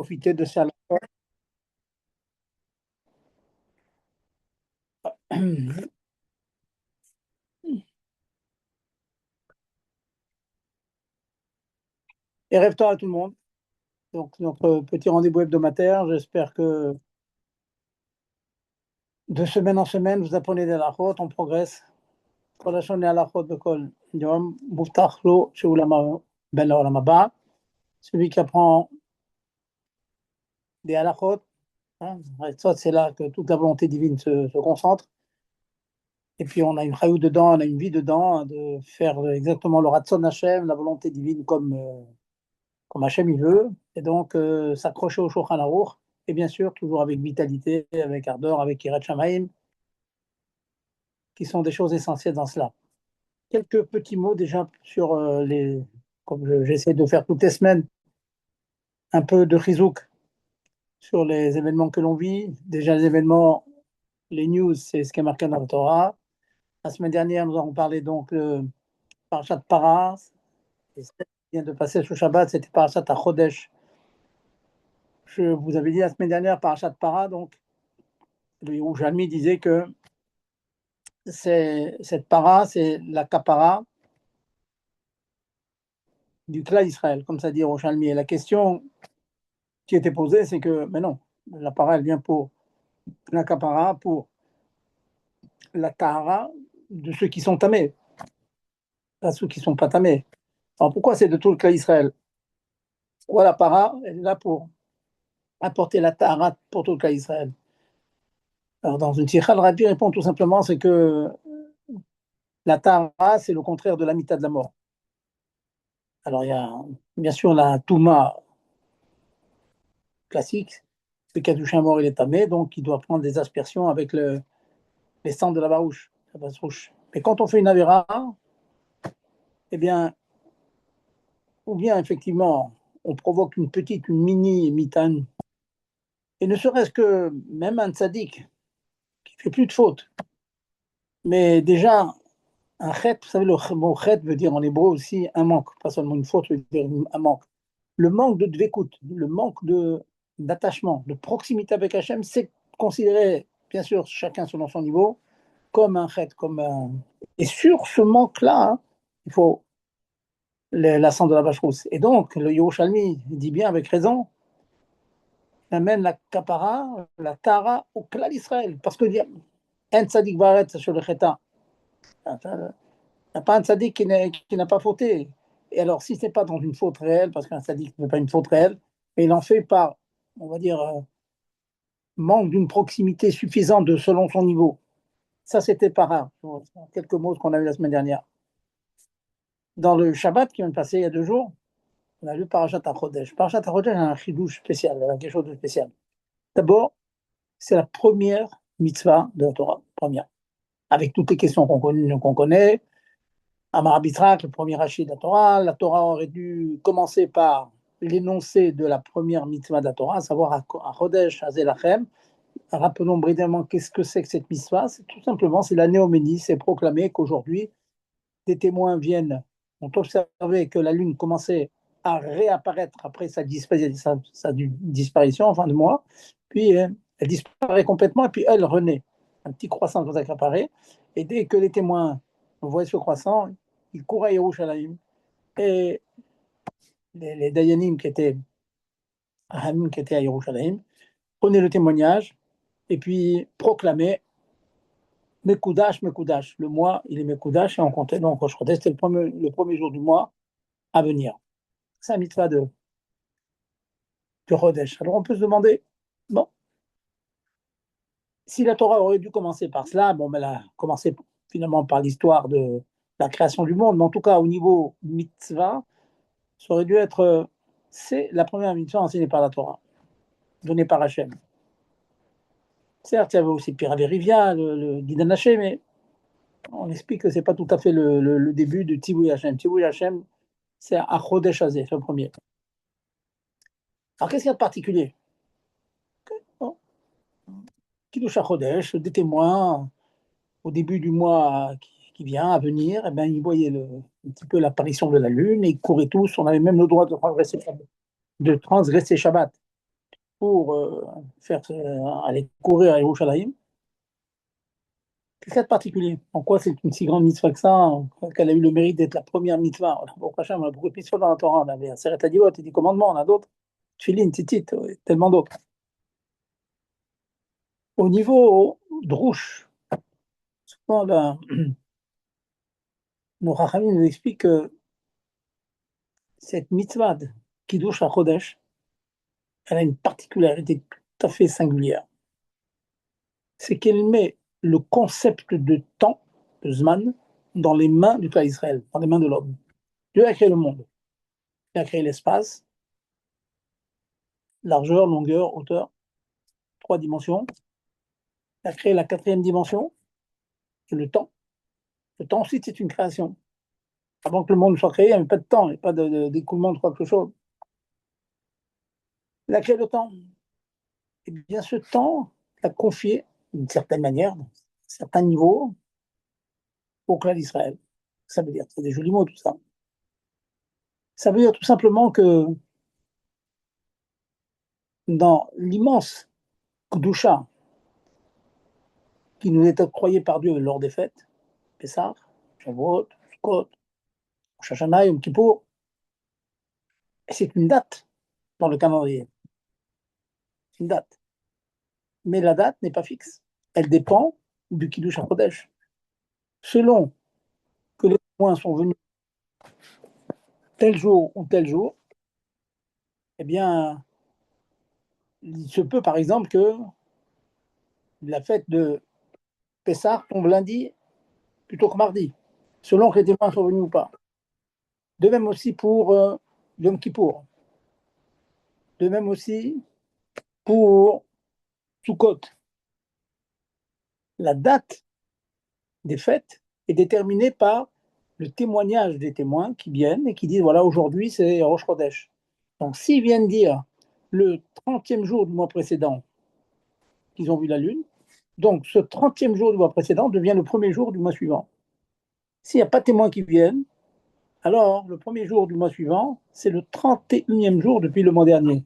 profiter de ça. Et rêve-toi à tout le monde. Donc, notre petit rendez-vous hebdomadaire. J'espère que de semaine en semaine, vous apprenez des halachot, on progresse. כל השונה הלכות בכל יום, מובטח לו שהוא בין לעולם הבא. Celui qui apprend des halachot, hein, c'est là que toute la volonté divine se concentre. Et puis on a une chayout dedans, on a une vie dedans, hein, de faire exactement le Ratzon Hashem, la volonté divine comme Hachem il veut, et donc s'accrocher au Shulchan Aruch, et bien sûr toujours avec vitalité, avec ardeur, avec Yirat Shamayim, qui sont des choses essentielles dans cela. Quelques petits mots déjà sur comme j'essaie de faire toutes les semaines, un peu de chizouk sur les événements que l'on vit. Déjà les événements, les news, c'est ce qui est marqué dans la Torah. La semaine dernière, nous avons parlé donc de Parashat Para, et ce qui vient de passer sur Shabbat, c'était Parashat HaChodesh. Je vous avais dit la semaine dernière, Parashat Para, donc le Yerushalmi disait que cette para, c'est la kapara du clan Israël, comme ça dit Yerushalmi. Et la question qui était posée, c'est que, mais non, la para, elle vient pour la kapara, pour la tahara de ceux qui sont tamés, pas ceux qui ne sont pas tamés. Alors pourquoi c'est de tout le clan Israël? Pourquoi la para, elle est là pour apporter la tahara pour tout le clan Israël? Alors dans une tirah, le Rabbi répond tout simplement, c'est que la tahara, c'est le contraire de la mita de la mort. Alors, il y a bien sûr la Touma classique. Le cas du chien mort, il est tamé, donc il doit prendre des aspersions avec les cendres de la barouche. Mais quand on fait une avéra, eh bien, ou bien effectivement, on provoque une mini mitane, et ne serait-ce que même un tzaddik qui fait plus de fautes, mais déjà, un chet, vous savez, le mot chet veut dire en hébreu aussi un manque, pas seulement une faute, veut dire un manque. Le manque de dvekut, le manque d'attachement, de proximité avec Hachem, c'est considéré, bien sûr, chacun selon son niveau, comme un chet, comme un... Et sur ce manque-là, hein, il faut la sang de la vache rousse. Et donc, le Yerushalmi dit bien avec raison, amène la kapara, la tara au clan d'Israël. Parce que un tzadik baret sur le cheta, il n'y a pas un tzadik qui n'a pas fauté. Et alors, si ce n'est pas dans une faute réelle, parce qu'un tzadik ne fait pas une faute réelle, mais il en fait par, on va dire, manque d'une proximité suffisante selon son niveau. Ça, c'était pas rare. Quelques mots qu'on a eu la semaine dernière. Dans le Shabbat qui vient de passer il y a 2 jours, on a lu Parashat HaChodesh. Parashat HaChodesh a un chidouche spécial, quelque chose de spécial. D'abord, c'est la première mitzvah de la Torah, première. Avec toutes les questions qu'on connaît. Amar Abitrak, le premier rachid de la Torah aurait dû commencer par l'énoncé de la première mitzvah de la Torah, à savoir à Chodesh Hazelachem. Rappelons brièvement qu'est-ce que c'est que cette mitzvah. C'est tout simplement, c'est la néoménie, c'est proclamer qu'aujourd'hui, des témoins ont observé que la Lune commençait à réapparaître après sa disparition en fin de mois, puis elle disparaît complètement, et puis elle renaît. Un petit croissant comme ça qui apparaît, et dès que les témoins voient ce croissant, ils courent à Yerushalayim, et les Dayanim qui étaient à Yerushalayim prenaient le témoignage, et puis proclamaient Mekoudash, Mekoudash. Le mois, il est Mekoudash, et on comptait donc Rosh Chodesh, c'était le premier jour du mois à venir. C'est un mitzvah de Chodesh. Alors on peut se demander, bon, si la Torah aurait dû commencer par cela, bon, mais elle a commencé finalement par l'histoire de la création du monde, mais en tout cas au niveau mitzvah, ça aurait dû être, c'est la première mitzvah enseignée par la Torah, donnée par Hachem. Certes, il y avait aussi Piraverivia, le Guidan Hachem, mais on explique que ce n'est pas tout à fait le début de Tivouy Hachem. Tivouy Hachem, c'est à Chodesh Hazeh, c'est le premier. Alors qu'est-ce qu'il y a de particulier? Bon, Kiddush HaChodesh, des témoins au début du mois qui vient à venir, eh ben, ils voyaient un petit peu l'apparition de la Lune et ils couraient tous. On avait même le droit de transgresser Shabbat. pour aller courir à Yerushalayim. Qu'est-ce qu'il y a de particulier? En quoi c'est une si grande mitzvah que ça, qu'elle a eu le mérite d'être la première mitzvah? Bon, on a beaucoup de mitzvahs dans la Torah, on avait Aseret Hadivot, et 10 commandements, on a d'autres, Tfilin, Tzitzit, tellement d'autres. Au niveau Drouche, souvent, nos Chachamim nous expliquent que cette mitzvah de Kiddush HaChodesh, elle a une particularité tout à fait singulière. C'est qu'elle met le concept de temps, de Zman, dans les mains du peuple d'Israël, dans les mains de l'homme. Dieu a créé le monde, il a créé l'espace, largeur, longueur, hauteur, 3 dimensions. Il a créé la 4e dimension, c'est le temps. Le temps aussi, c'est une création. Avant que le monde soit créé, il n'y avait pas de temps, il n'y avait pas d'écoulement de quelque chose. Il a créé le temps. Et bien ce temps, il a confié, d'une certaine manière, d'un certain niveau, au clan d'Israël. Ça veut dire, c'est des jolis mots tout ça. Ça veut dire tout simplement que dans l'immense Kdusha qui nous est octroyé par Dieu lors des fêtes, Pessah, Shavuot, Sukkot, Rosh Hashanah, Yom Kippour, c'est une date dans le calendrier. C'est une date. Mais la date n'est pas fixe. Elle dépend du Kiddush HaKodesh. Selon que les témoins sont venus tel jour ou tel jour, eh bien, il se peut par exemple que la fête de Pessah tombe lundi plutôt que mardi, selon que les témoins sont venus ou pas. De même aussi pour Yom Kippour. De même aussi pour Sukkot. La date des fêtes est déterminée par le témoignage des témoins qui viennent et qui disent voilà, aujourd'hui c'est Rosh Chodesh. Donc s'ils viennent dire le 30e jour du mois précédent qu'ils ont vu la lune, donc ce 30e jour du mois précédent devient le premier jour du mois suivant. S'il n'y a pas de témoins qui viennent, alors le premier jour du mois suivant, c'est le 31e jour depuis le mois dernier.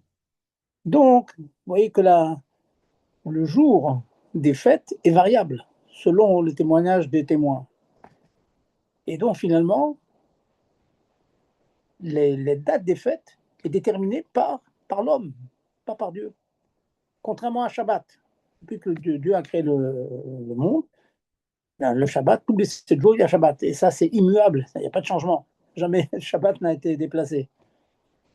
Donc, vous voyez que le jour des fêtes est variable selon le témoignage des témoins. Et donc, finalement, les dates des fêtes est déterminée par l'homme, pas par Dieu. Contrairement à Shabbat, depuis que Dieu a créé le monde, le Shabbat, tous les 7 jours, il y a Shabbat. Et ça, c'est immuable, il n'y a pas de changement. Jamais le Shabbat n'a été déplacé.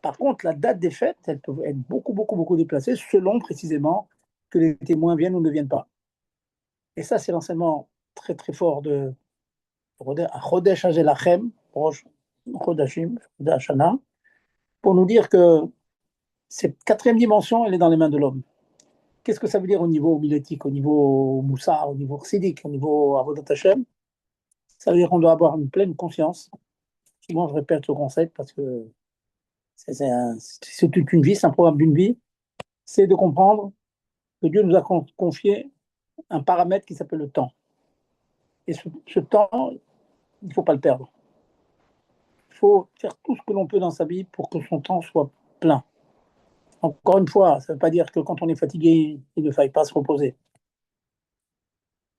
Par contre, la date des fêtes, elle peut être beaucoup, beaucoup, beaucoup déplacée selon précisément que les témoins viennent ou ne viennent pas. Et ça, c'est l'enseignement très, très fort de Chodesh Hazelachem, Chodashim, Chodashana, pour nous dire que cette 4e dimension, elle est dans les mains de l'homme. Qu'est-ce que ça veut dire au niveau homilétique, au niveau moussar, au niveau chassidique, au niveau avodat Hashem? Ça veut dire qu'on doit avoir une pleine conscience. Souvent, je répète ce concept parce que c'est toute une vie, c'est un programme d'une vie. C'est de comprendre que Dieu nous a confié un paramètre qui s'appelle le temps. Et ce temps, il ne faut pas le perdre. Il faut faire tout ce que l'on peut dans sa vie pour que son temps soit plein. Encore une fois, ça ne veut pas dire que quand on est fatigué, il ne faille pas se reposer.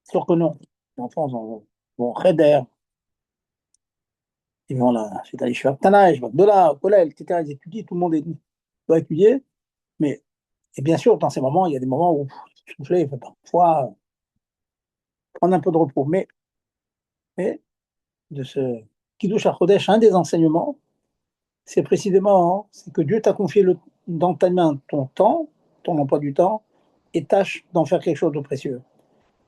Sûr que non. Les enfants vont raider, ils vont là, c'est allé chez Tana, je vais de là, au collège, etc. Ils étudient, tout le monde doit étudier. Mais, et bien sûr, dans ces moments, il y a des moments où souffler, il faut parfois prendre un peu de repos. Mais de ce Kiddush HaChodesh, un des enseignements, c'est précisément c'est que Dieu t'a confié dans ta main ton temps, ton emploi du temps, et tâche d'en faire quelque chose de précieux.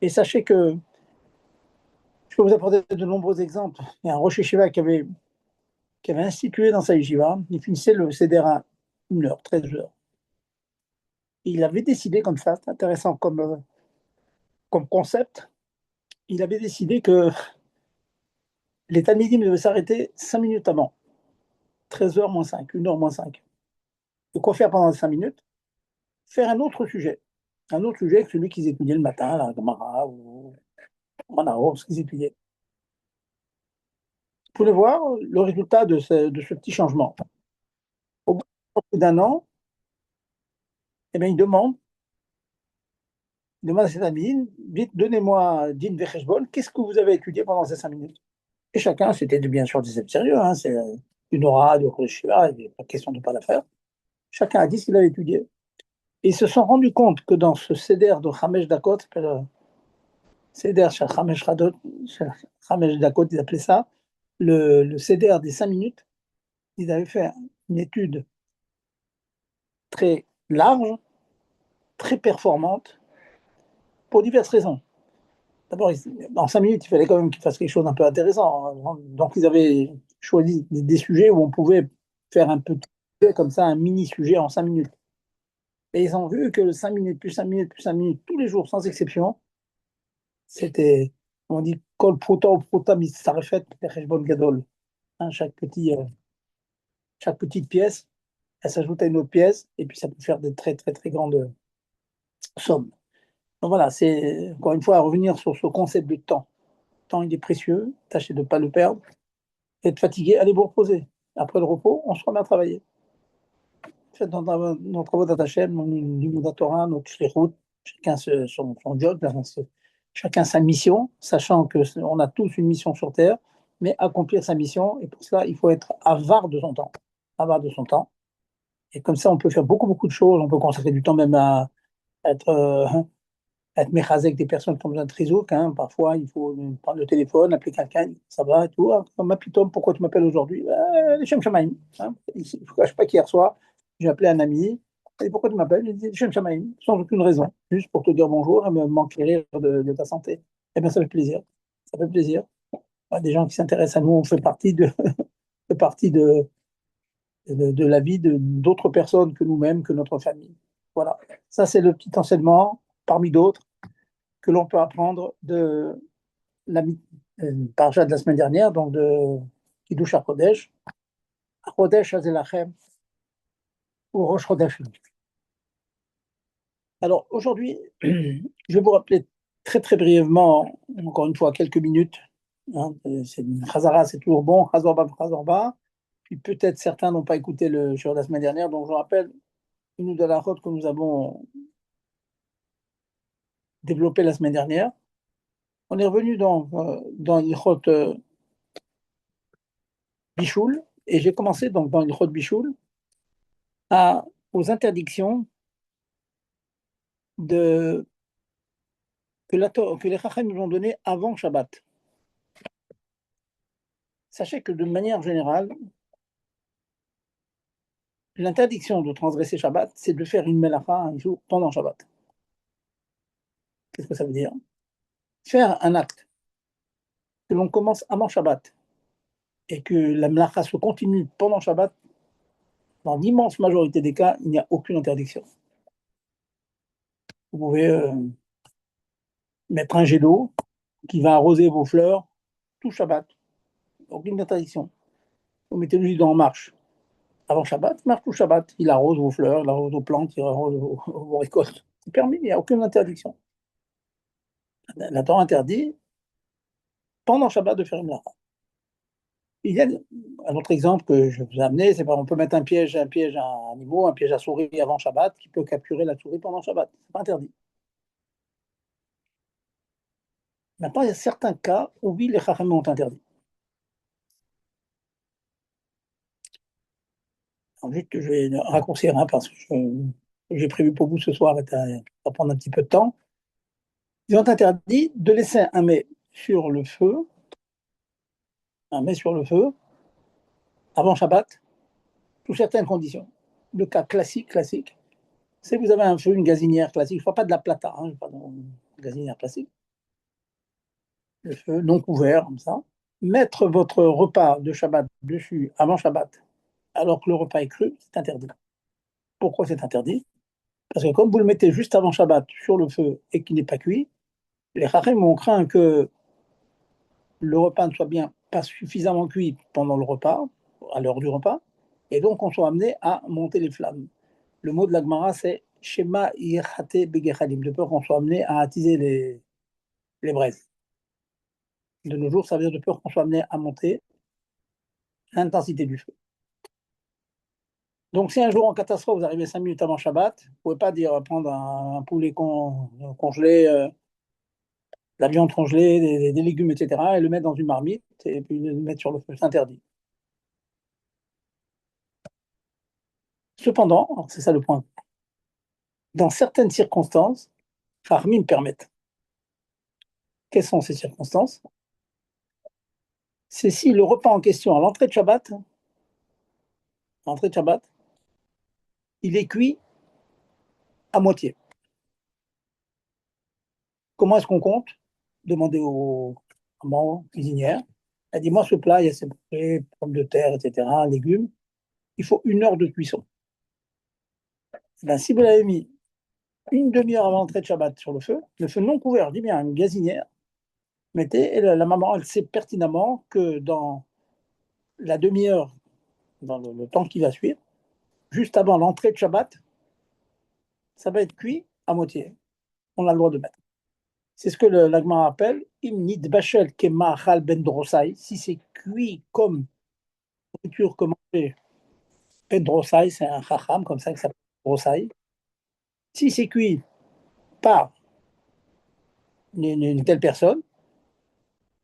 Et sachez que je peux vous apporter de nombreux exemples. Il y a un Rosh Yeshiva qui avait institué dans sa yeshiva, il finissait le Seder à 1 heure, 13 heures. Et il avait décidé comme ça, c'est intéressant comme concept, il avait décidé que les Talmidim devaient s'arrêter 5 minutes avant, 13 heures moins 5, 1 heure moins 5. De quoi faire pendant 5 minutes? Faire un autre sujet. Un autre sujet que celui qu'ils étudiaient le matin, la Gemara ou Manao, ce qu'ils étudiaient. Vous pouvez voir le résultat de ce petit changement. Au bout d'un an, eh bien, il demande à ses amis, dites, donnez-moi Din Vecheshbon, qu'est-ce que vous avez étudié pendant ces 5 minutes? Et chacun, c'était bien sûr des sérieux, hein, c'est une aura, du Shiva, il n'est pas question de ne pas la faire. Chacun a dit ce qu'il avait étudié. Et ils se sont rendus compte que dans ce Seder de Chamesh Dakot, Seder Shel Chamesh Dakot, ils appelaient ça, le Seder des 5 minutes, ils avaient fait une étude très large, très performante, pour diverses raisons. D'abord, en 5 minutes, il fallait quand même qu'ils fassent quelque chose d'un peu intéressant. Donc, ils avaient choisi des sujets où on pouvait faire un peu comme ça, un mini-sujet en 5 minutes. Et ils ont vu que 5 minutes, plus 5 minutes, plus 5 minutes, tous les jours, sans exception, c'était, on dit, kol pruta ou pruta mitzarefet becheshbon gadol. Hein, chaque petite pièce, elle s'ajoute à une autre pièce, et puis ça peut faire de très, très, très grandes sommes. Donc voilà, c'est encore une fois à revenir sur ce concept de temps. Le temps, il est précieux, tâchez de ne pas le perdre. Être fatigué, allez vous reposer. Après le repos, on se remet à travailler. Faites nos travaux d'Atachem, nos Limoudat Torah, notre shlichut, chacun son job, chacun sa mission, sachant qu'on a tous une mission sur Terre, mais accomplir sa mission, et pour cela, il faut être avare de son temps. Avare de son temps. Et comme ça, on peut faire beaucoup, beaucoup de choses. On peut consacrer du temps même à être, être méchazek des personnes qui ont besoin de trizouk. Hein. Parfois, il faut prendre le téléphone, appeler quelqu'un, ça va et tout. Ah, ma pitome, pourquoi tu m'appelles aujourd'hui? Les Shem Shamaim. Hein. Je ne cache pas qu'hier soir, j'ai appelé un ami. Et pourquoi tu m'appelles? Il dit Shem Shamaim, sans aucune raison, juste pour te dire bonjour et me m'enquérir de ta santé. Eh bien, ça fait plaisir. Ça fait plaisir. Des gens qui s'intéressent à nous, on fait partie fait partie de la vie d'autres personnes que nous-mêmes, que notre famille. Voilà. Ça, c'est le petit enseignement, parmi d'autres, que l'on peut apprendre de la parasha de la semaine dernière, donc de Kiddush HaKodesh, Chodesh Hazelachem ou Rosh Chodesh. Alors aujourd'hui, je vais vous rappeler très très brièvement, encore une fois, quelques minutes. Hein, c'est une Chazara, c'est toujours bon, Chazorba, Chazorba. Puis peut-être certains n'ont pas écouté le jour de la semaine dernière, donc je rappelle une de la route que nous avons développée la semaine dernière. On est revenu dans Ilchot Bichoul, et j'ai commencé donc dans Ilchot Bichoul aux interdictions de, que les Chachamim nous ont données avant Shabbat. Sachez que de manière générale, l'interdiction de transgresser Shabbat, c'est de faire une melacha un jour pendant Shabbat. Qu'est-ce que ça veut dire? Faire un acte que l'on commence avant Shabbat et que la melacha se continue pendant Shabbat, dans l'immense majorité des cas, il n'y a aucune interdiction. Vous pouvez mettre un jet d'eau qui va arroser vos fleurs tout Shabbat. Aucune interdiction. Vous mettez le jus en marche avant Shabbat, il marche tout Shabbat. Il arrose vos fleurs, il arrose vos plantes, il arrose vos récoltes. C'est permis, il n'y a aucune interdiction. La Torah interdit pendant Shabbat de faire une melacha. Il y a un autre exemple que je vous ai amené, c'est qu'on peut mettre un piège à animaux, un piège à souris avant Shabbat qui peut capturer la souris pendant Shabbat. C'est pas interdit. Maintenant, il y a certains cas où oui, les Chachamim ont interdit. Alors, juste, je vais raccourcir parce que j'ai prévu pour vous ce soir, ça va prendre un petit peu de temps. Ils ont interdit de laisser un mets sur le feu, avant Shabbat, sous certaines conditions. Le cas classique, c'est que vous avez un feu, une gazinière classique, je ne parle pas de la plata, je parle d'une gazinière classique, le feu non couvert, comme ça. Mettre votre repas de Shabbat dessus avant Shabbat, alors que le repas est cru, c'est interdit. Pourquoi c'est interdit? Parce que comme vous le mettez juste avant Shabbat sur le feu et qu'il n'est pas cuit, les Chachamim ont craint que le repas ne soit bien pas suffisamment cuit pendant le repas, à l'heure du repas, et donc on soit amené à monter les flammes. Le mot de la Gemara, c'est Shema Yechate Begechalim, de peur qu'on soit amené à attiser les braises. De nos jours, ça veut dire de peur qu'on soit amené à monter l'intensité du feu. Donc, si un jour en catastrophe, vous arrivez 5 minutes avant Shabbat, vous ne pouvez pas dire prendre un poulet congelé, de la viande congelée, des légumes, etc., et le mettre dans une marmite et puis le mettre sur le feu. C'est interdit. Cependant, alors c'est ça le point, dans certaines circonstances, Rahmim permettent. Quelles sont ces circonstances? C'est si le repas en question, à l'entrée de Shabbat, il est cuit à moitié. Comment est-ce qu'on compte? Demandez aux mamans cuisinières. Elle dit, moi, ce plat, il y a ces poulets, pommes de terre, etc., légumes. Il faut 1 heure de cuisson. Ben, si vous l'avez mis une demi-heure avant l'entrée de Shabbat sur le feu non couvert, je dis bien une gazinière, mettez, et la maman, elle sait pertinemment que dans la demi-heure, dans le temps qui va suivre, juste avant l'entrée de Shabbat, ça va être cuit à moitié. On a le droit de mettre. C'est ce que l'Agma appelle Imnit Bachel Kemachal Ben Drosai. Si c'est cuit comme nourriture commandée, Ben Drosai, c'est un chacham comme ça qui s'appelle Drosai. Si c'est cuit par une telle personne,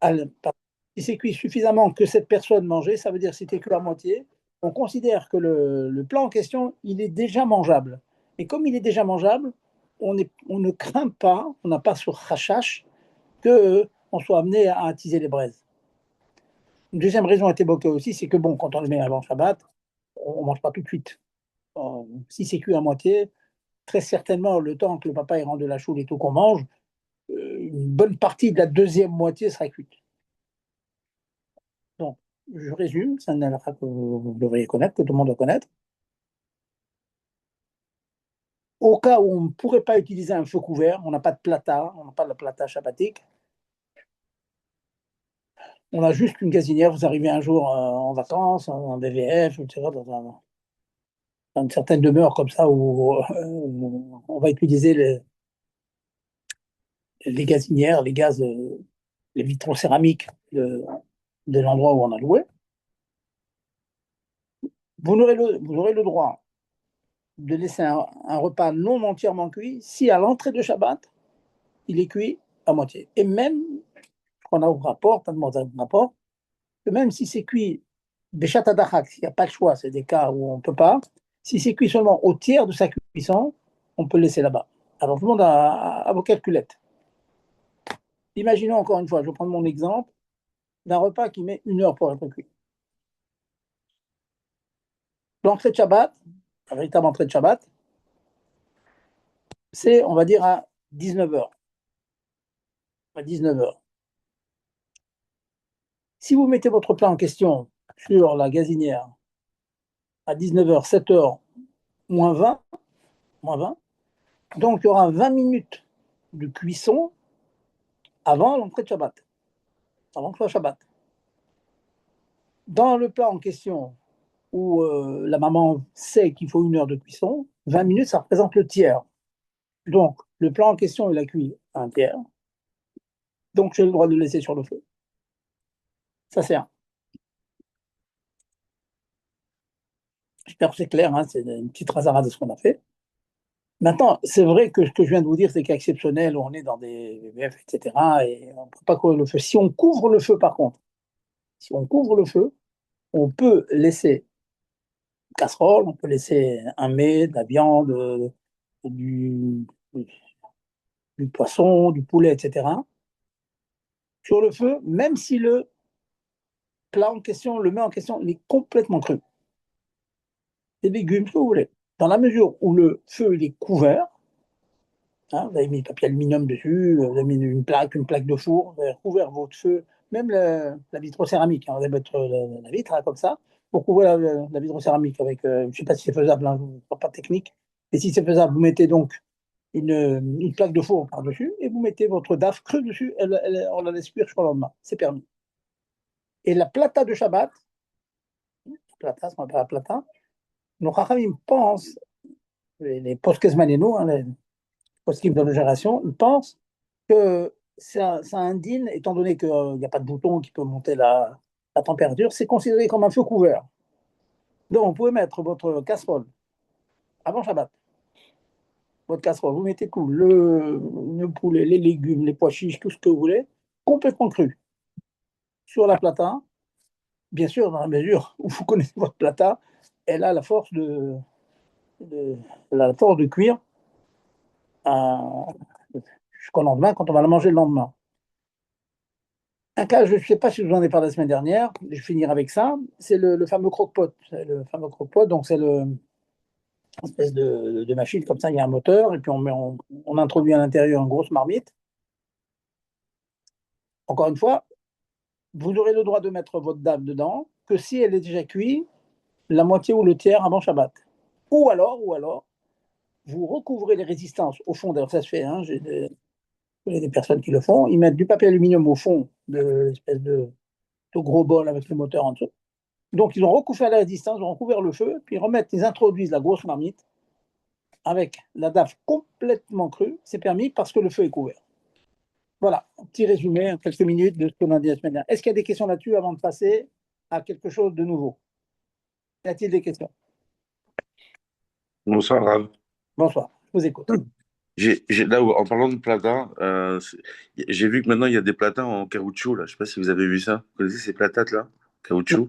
si c'est cuit suffisamment que cette personne mangeait, ça veut dire que si c'était cuit à moitié, on considère que le plat en question, il est déjà mangeable. Et comme il est déjà mangeable, on ne craint pas, on n'a pas sur Hachash qu'on soit amené à attiser les braises. Une deuxième raison est évoquée aussi, c'est que bon, quand on le met avant Shabbat, on ne mange pas tout de suite. Si c'est cuit à moitié, très certainement, le temps que le papa il rentre de la choule et tout qu'on mange, une bonne partie de la deuxième moitié sera cuite. Donc, je résume, c'est un halakha que vous devriez connaître, que tout le monde doit connaître. Au cas où on ne pourrait pas utiliser un feu couvert, on n'a pas de plata, on n'a pas de la plata shabbatique, on a juste une gazinière, vous arrivez un jour en vacances, en VVF, etc., dans une certaine demeure comme ça où on va utiliser les gazinières, les vitraux céramiques de l'endroit où on a loué. Vous aurez le droit de laisser un repas non entièrement cuit si à l'entrée de Shabbat, il est cuit à moitié. Et même, on a au rapport, pas demandé un rapport, que même si c'est cuit Béchat Adachak, s'il n'y a pas le choix, c'est des cas où on ne peut pas, si c'est cuit seulement au tiers de sa cuisson, on peut le laisser là-bas. Alors tout le monde a vos calculettes. Imaginons encore une fois, je vais prendre mon exemple d'un repas qui met 1 heure pour être cuit. L'entrée de Shabbat, la véritable entrée de Shabbat, c'est, on va dire, à 19 heures. À 19 heures. Si vous mettez votre plat en question sur la gazinière à 19 heures, 7 heures, moins 20, donc il y aura 20 minutes de cuisson avant l'entrée de Shabbat, avant que ce soit Shabbat. Dans le plat en question, où la maman sait qu'il faut 1 heure de cuisson, 20 minutes, ça représente le tiers. Donc, le plat en question, il a cuit un tiers. Donc, j'ai le droit de le laisser sur le feu. Ça, c'est un. J'espère que c'est clair, hein, c'est une petite rasarade de ce qu'on a fait. Maintenant, c'est vrai que ce que je viens de vous dire, c'est cas exceptionnel où on est dans des VVF, etc. Et on ne peut pas couvrir le feu. Si on couvre le feu, par contre, si on couvre le feu, on peut laisser une casserole, on peut laisser un mets, de la viande, du, du poisson, du poulet, etc. sur le feu, même si le plat en question, le mets en question, il est complètement cru. Des légumes, ce que vous voulez. Dans la mesure où le feu il est couvert, hein, vous avez mis du papier aluminium dessus, vous avez mis une plaque de four, vous avez couvert votre feu, même la vitrocéramique, hein, vous allez mettre la vitre hein, comme ça, pour couvrir la vitrocéramique avec, je ne sais pas si c'est faisable, hein, pas technique, et si c'est faisable, vous mettez donc une plaque de four par-dessus et vous mettez votre DAF creux dessus, on la laisse cuire jusqu'au lendemain, c'est permis. Et la plata de Shabbat, plata, ce qu'on appelle la plata, nos Chachamim pensent, les posques-manénos, hein, les posques de la génération, ils pensent que ça indigne, étant donné qu'il n'y a pas de bouton qui peut monter la température, c'est considéré comme un feu couvert. Donc, vous pouvez mettre votre casserole avant Shabbat. Votre casserole, vous mettez tout, le poulet, les légumes, les pois chiches, tout ce que vous voulez, complètement cru sur la plata. Bien sûr, dans la mesure où vous connaissez votre plata, elle a la force de, la force de cuire jusqu'au lendemain, quand on va la manger le lendemain. Un cas, je ne sais pas si je vous en ai parlé la semaine dernière, je vais finir avec ça, c'est le fameux croque-pot. Le fameux croque-pot, donc c'est une espèce de machine, comme ça, il y a un moteur, et puis on introduit à l'intérieur une grosse marmite. Encore une fois, vous aurez le droit de mettre votre dame dedans que si elle est déjà cuite, la moitié ou le tiers avant Shabbat. Ou alors, vous recouvrez les résistances au fond, d'ailleurs ça se fait, hein, des personnes qui le font, ils mettent du papier aluminium au fond de l'espèce de gros bol avec le moteur en dessous. Donc ils ont recouvert la résistance, ils ont recouvert le feu, puis ils introduisent la grosse marmite avec la daffe complètement crue, c'est permis parce que le feu est couvert. Voilà, un petit résumé en quelques minutes de ce qu'on a dit la semaine dernière. Est-ce qu'il y a des questions là-dessus avant de passer à quelque chose de nouveau? Y a-t-il des questions? Bonsoir, Rav. Bonsoir, je vous écoute. Là, en parlant de plata, j'ai vu que maintenant il y a des plats en caoutchouc. Là. Je sais pas si vous avez vu ça. Vous connaissez ces platates là? Non, Caoutchouc?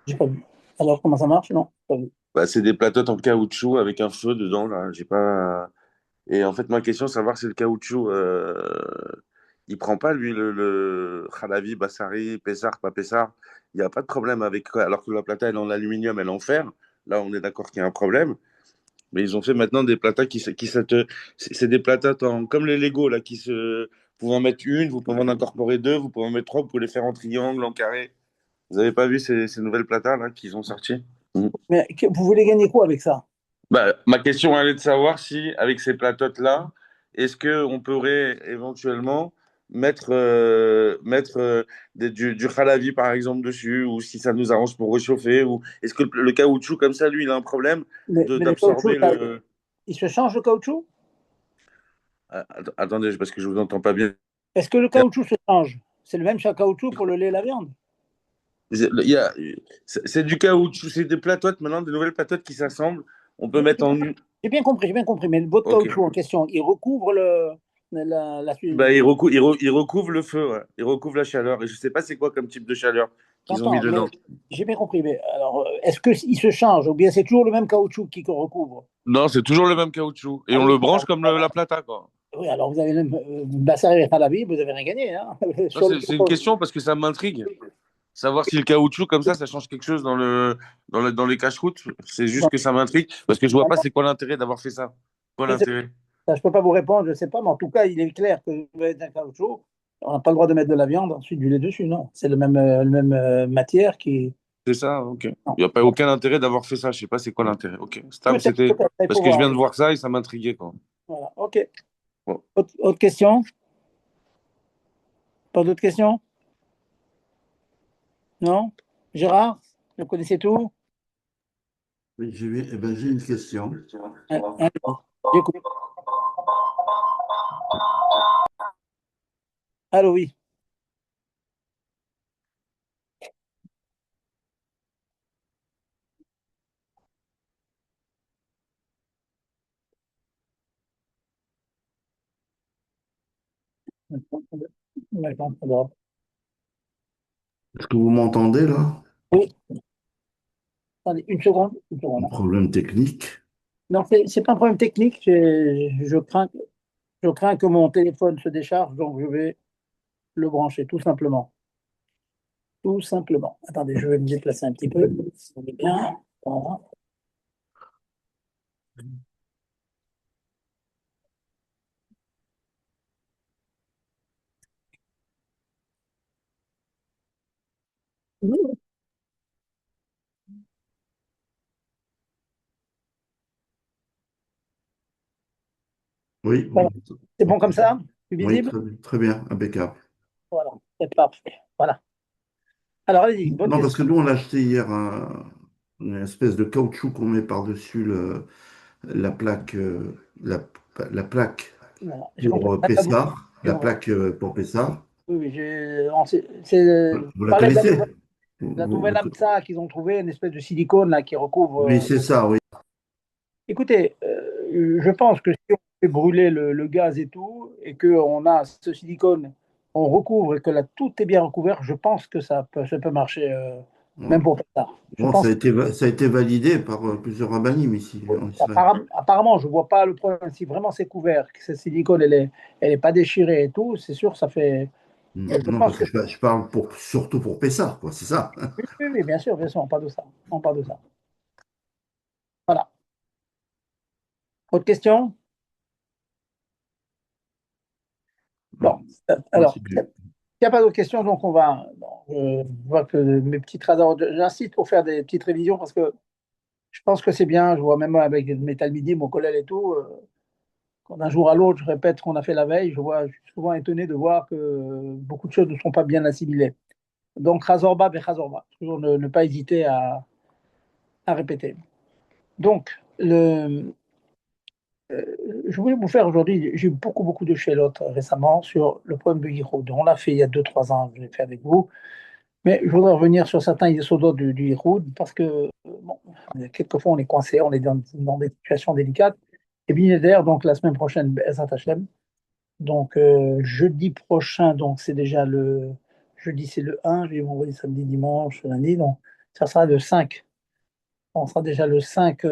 j'ai pas vu. Alors, comment ça marche? Non, pas vu. Bah, c'est des platates en caoutchouc avec un feu dedans. Là. J'ai pas... Et en fait, ma question, c'est savoir si le caoutchouc, il prend pas, lui, le Halavi, Bassari, Pessar, pas Pessar. Il n'y a pas de problème avec. Alors que la plata, elle est en aluminium, elle est en fer. Là, on est d'accord qu'il y a un problème. Mais ils ont fait maintenant des platas c'est des platas comme les Lego là vous pouvez en mettre une, vous pouvez en incorporer deux, vous pouvez en mettre trois, vous pouvez les faire en triangle, en carré. Vous avez pas vu ces nouvelles platas là qu'ils ont sorties? Mhm. Mais vous voulez gagner quoi avec ça? Bah, ma question elle est de savoir si avec ces platotes là, est-ce que on pourrait éventuellement mettre du halavi par exemple dessus, ou si ça nous arrange pour réchauffer, ou est-ce que le caoutchouc comme ça, lui, il a un problème Mais le caoutchouc, d'absorber le. il se change le caoutchouc? Attendez, parce que je vous entends pas bien. Est-ce que le caoutchouc se change? C'est le même caoutchouc pour le lait et la viande? Il y a, c'est du caoutchouc, c'est des platotes maintenant, des nouvelles platotes qui s'assemblent. On peut mettre en. J'ai bien compris, mais votre Ok. caoutchouc en question, il recouvre Bah, il recouvre le feu, ouais. Il recouvre la chaleur. Et je sais pas c'est quoi comme type de chaleur qu'ils ont mis j'entends, mais dedans. j'ai bien compris. Mais alors, est-ce qu'il se change ou bien c'est toujours le même caoutchouc qui recouvre? Non, c'est toujours le même caoutchouc. Et Ah on oui, le branche comme la plata, quoi. oui, alors vous avez le Bassari et Halabi, vous avez rien gagné, hein, Non, sur le c'est une question parce que ça m'intrigue. Savoir si le caoutchouc, comme ça change quelque chose dans les cache-routes. C'est juste dans- que ça m'intrigue. Parce que je vois pas c'est quoi l'intérêt d'avoir fait ça. Quoi je sais l'intérêt? pas, je peux pas vous répondre, je sais pas, mais en tout cas, il est clair que vous avez un caoutchouc, on n'a pas le droit de mettre de la viande, ensuite du lait dessus, non. C'est le même matière qui. C'est ça, ok. Il Non. n'y a pas aucun intérêt d'avoir fait ça. Je sais pas c'est quoi l'intérêt. Ok. Stam, Peut-être, c'était peut-être, il parce faut que je voir. viens de voir ça et ça m'intriguait, quoi. Voilà, ok. Bon. Autre question? Pas d'autres questions? Non? Gérard, vous connaissez tout? Oui, eh ben, j'ai une question. Alors, j'écoute. Allô, oui. Est-ce que vous m'entendez là? Oui, attendez, une seconde. Une seconde, Un hein. problème technique. Non, c'est pas un problème technique. Je crains que mon téléphone se décharge, donc je vais le brancher, tout simplement. Tout simplement. Attendez, je vais me déplacer un petit peu. On est bien. Voilà. Oui, Voilà. oui. C'est bon comme ça? Plus Oui, visible? très bien, impeccable. Voilà, c'est parfait. Voilà. Alors, allez-y, bonne Non, parce question. que nous, on a acheté hier une espèce de caoutchouc qu'on met par-dessus la plaque, la plaque Voilà, j'ai compris. pour Pessard, J'ai la compris. plaque pour Pessard. Oui, oui, Vous la parlez de la nouvelle. connaissez? La nouvelle AMSA qu'ils ont trouvé, une espèce de silicone là, qui recouvre. Oui, c'est ça, oui. Écoutez, je pense que si on fait brûler le gaz et tout, et qu'on a ce silicone, on recouvre et que là tout est bien recouvert, je pense que ça peut marcher, même pour ça. Je Bon, pense. ça a été validé par plusieurs rabbinim ici en Israël. Apparemment, je ne vois pas le problème. Si vraiment c'est couvert, que cette silicone, elle est pas déchirée et tout, c'est sûr, ça fait. Je Non, pense parce que. que je parle surtout pour Pessah, quoi, c'est ça. Oui, oui, oui, bien sûr, on parle de ça. On parle de ça. Voilà. Autre question? Bon, Moi, alors, c'est il bien. n'y a pas d'autres questions, donc on va. Bon, je vois que mes petites radars, j'insiste pour faire des petites révisions parce que je pense que c'est bien. Je vois même avec mes talmidim, mon collègue et tout, quand d'un jour à l'autre, je répète ce qu'on a fait la veille, je suis souvent étonné de voir que beaucoup de choses ne sont pas bien assimilées. Donc, Razorba, Bechazorba. Toujours ne pas hésiter à répéter. Donc, je voulais vous faire aujourd'hui, j'ai eu beaucoup de chélotes récemment sur le problème de Yiroud. On l'a fait il y a 2 3 ans, je l'ai fait avec vous. Mais je voudrais revenir sur certains isodotes du Yiroud parce que, bon, quelquefois on est coincé, on est dans des situations délicates. Et bien d'ailleurs, donc la semaine prochaine, Ezrat Hashem. Donc, jeudi prochain, donc c'est déjà le. Jeudi, c'est le 1, je vais vendredi, samedi, dimanche, lundi. Donc, ça sera le 5. On sera déjà le 5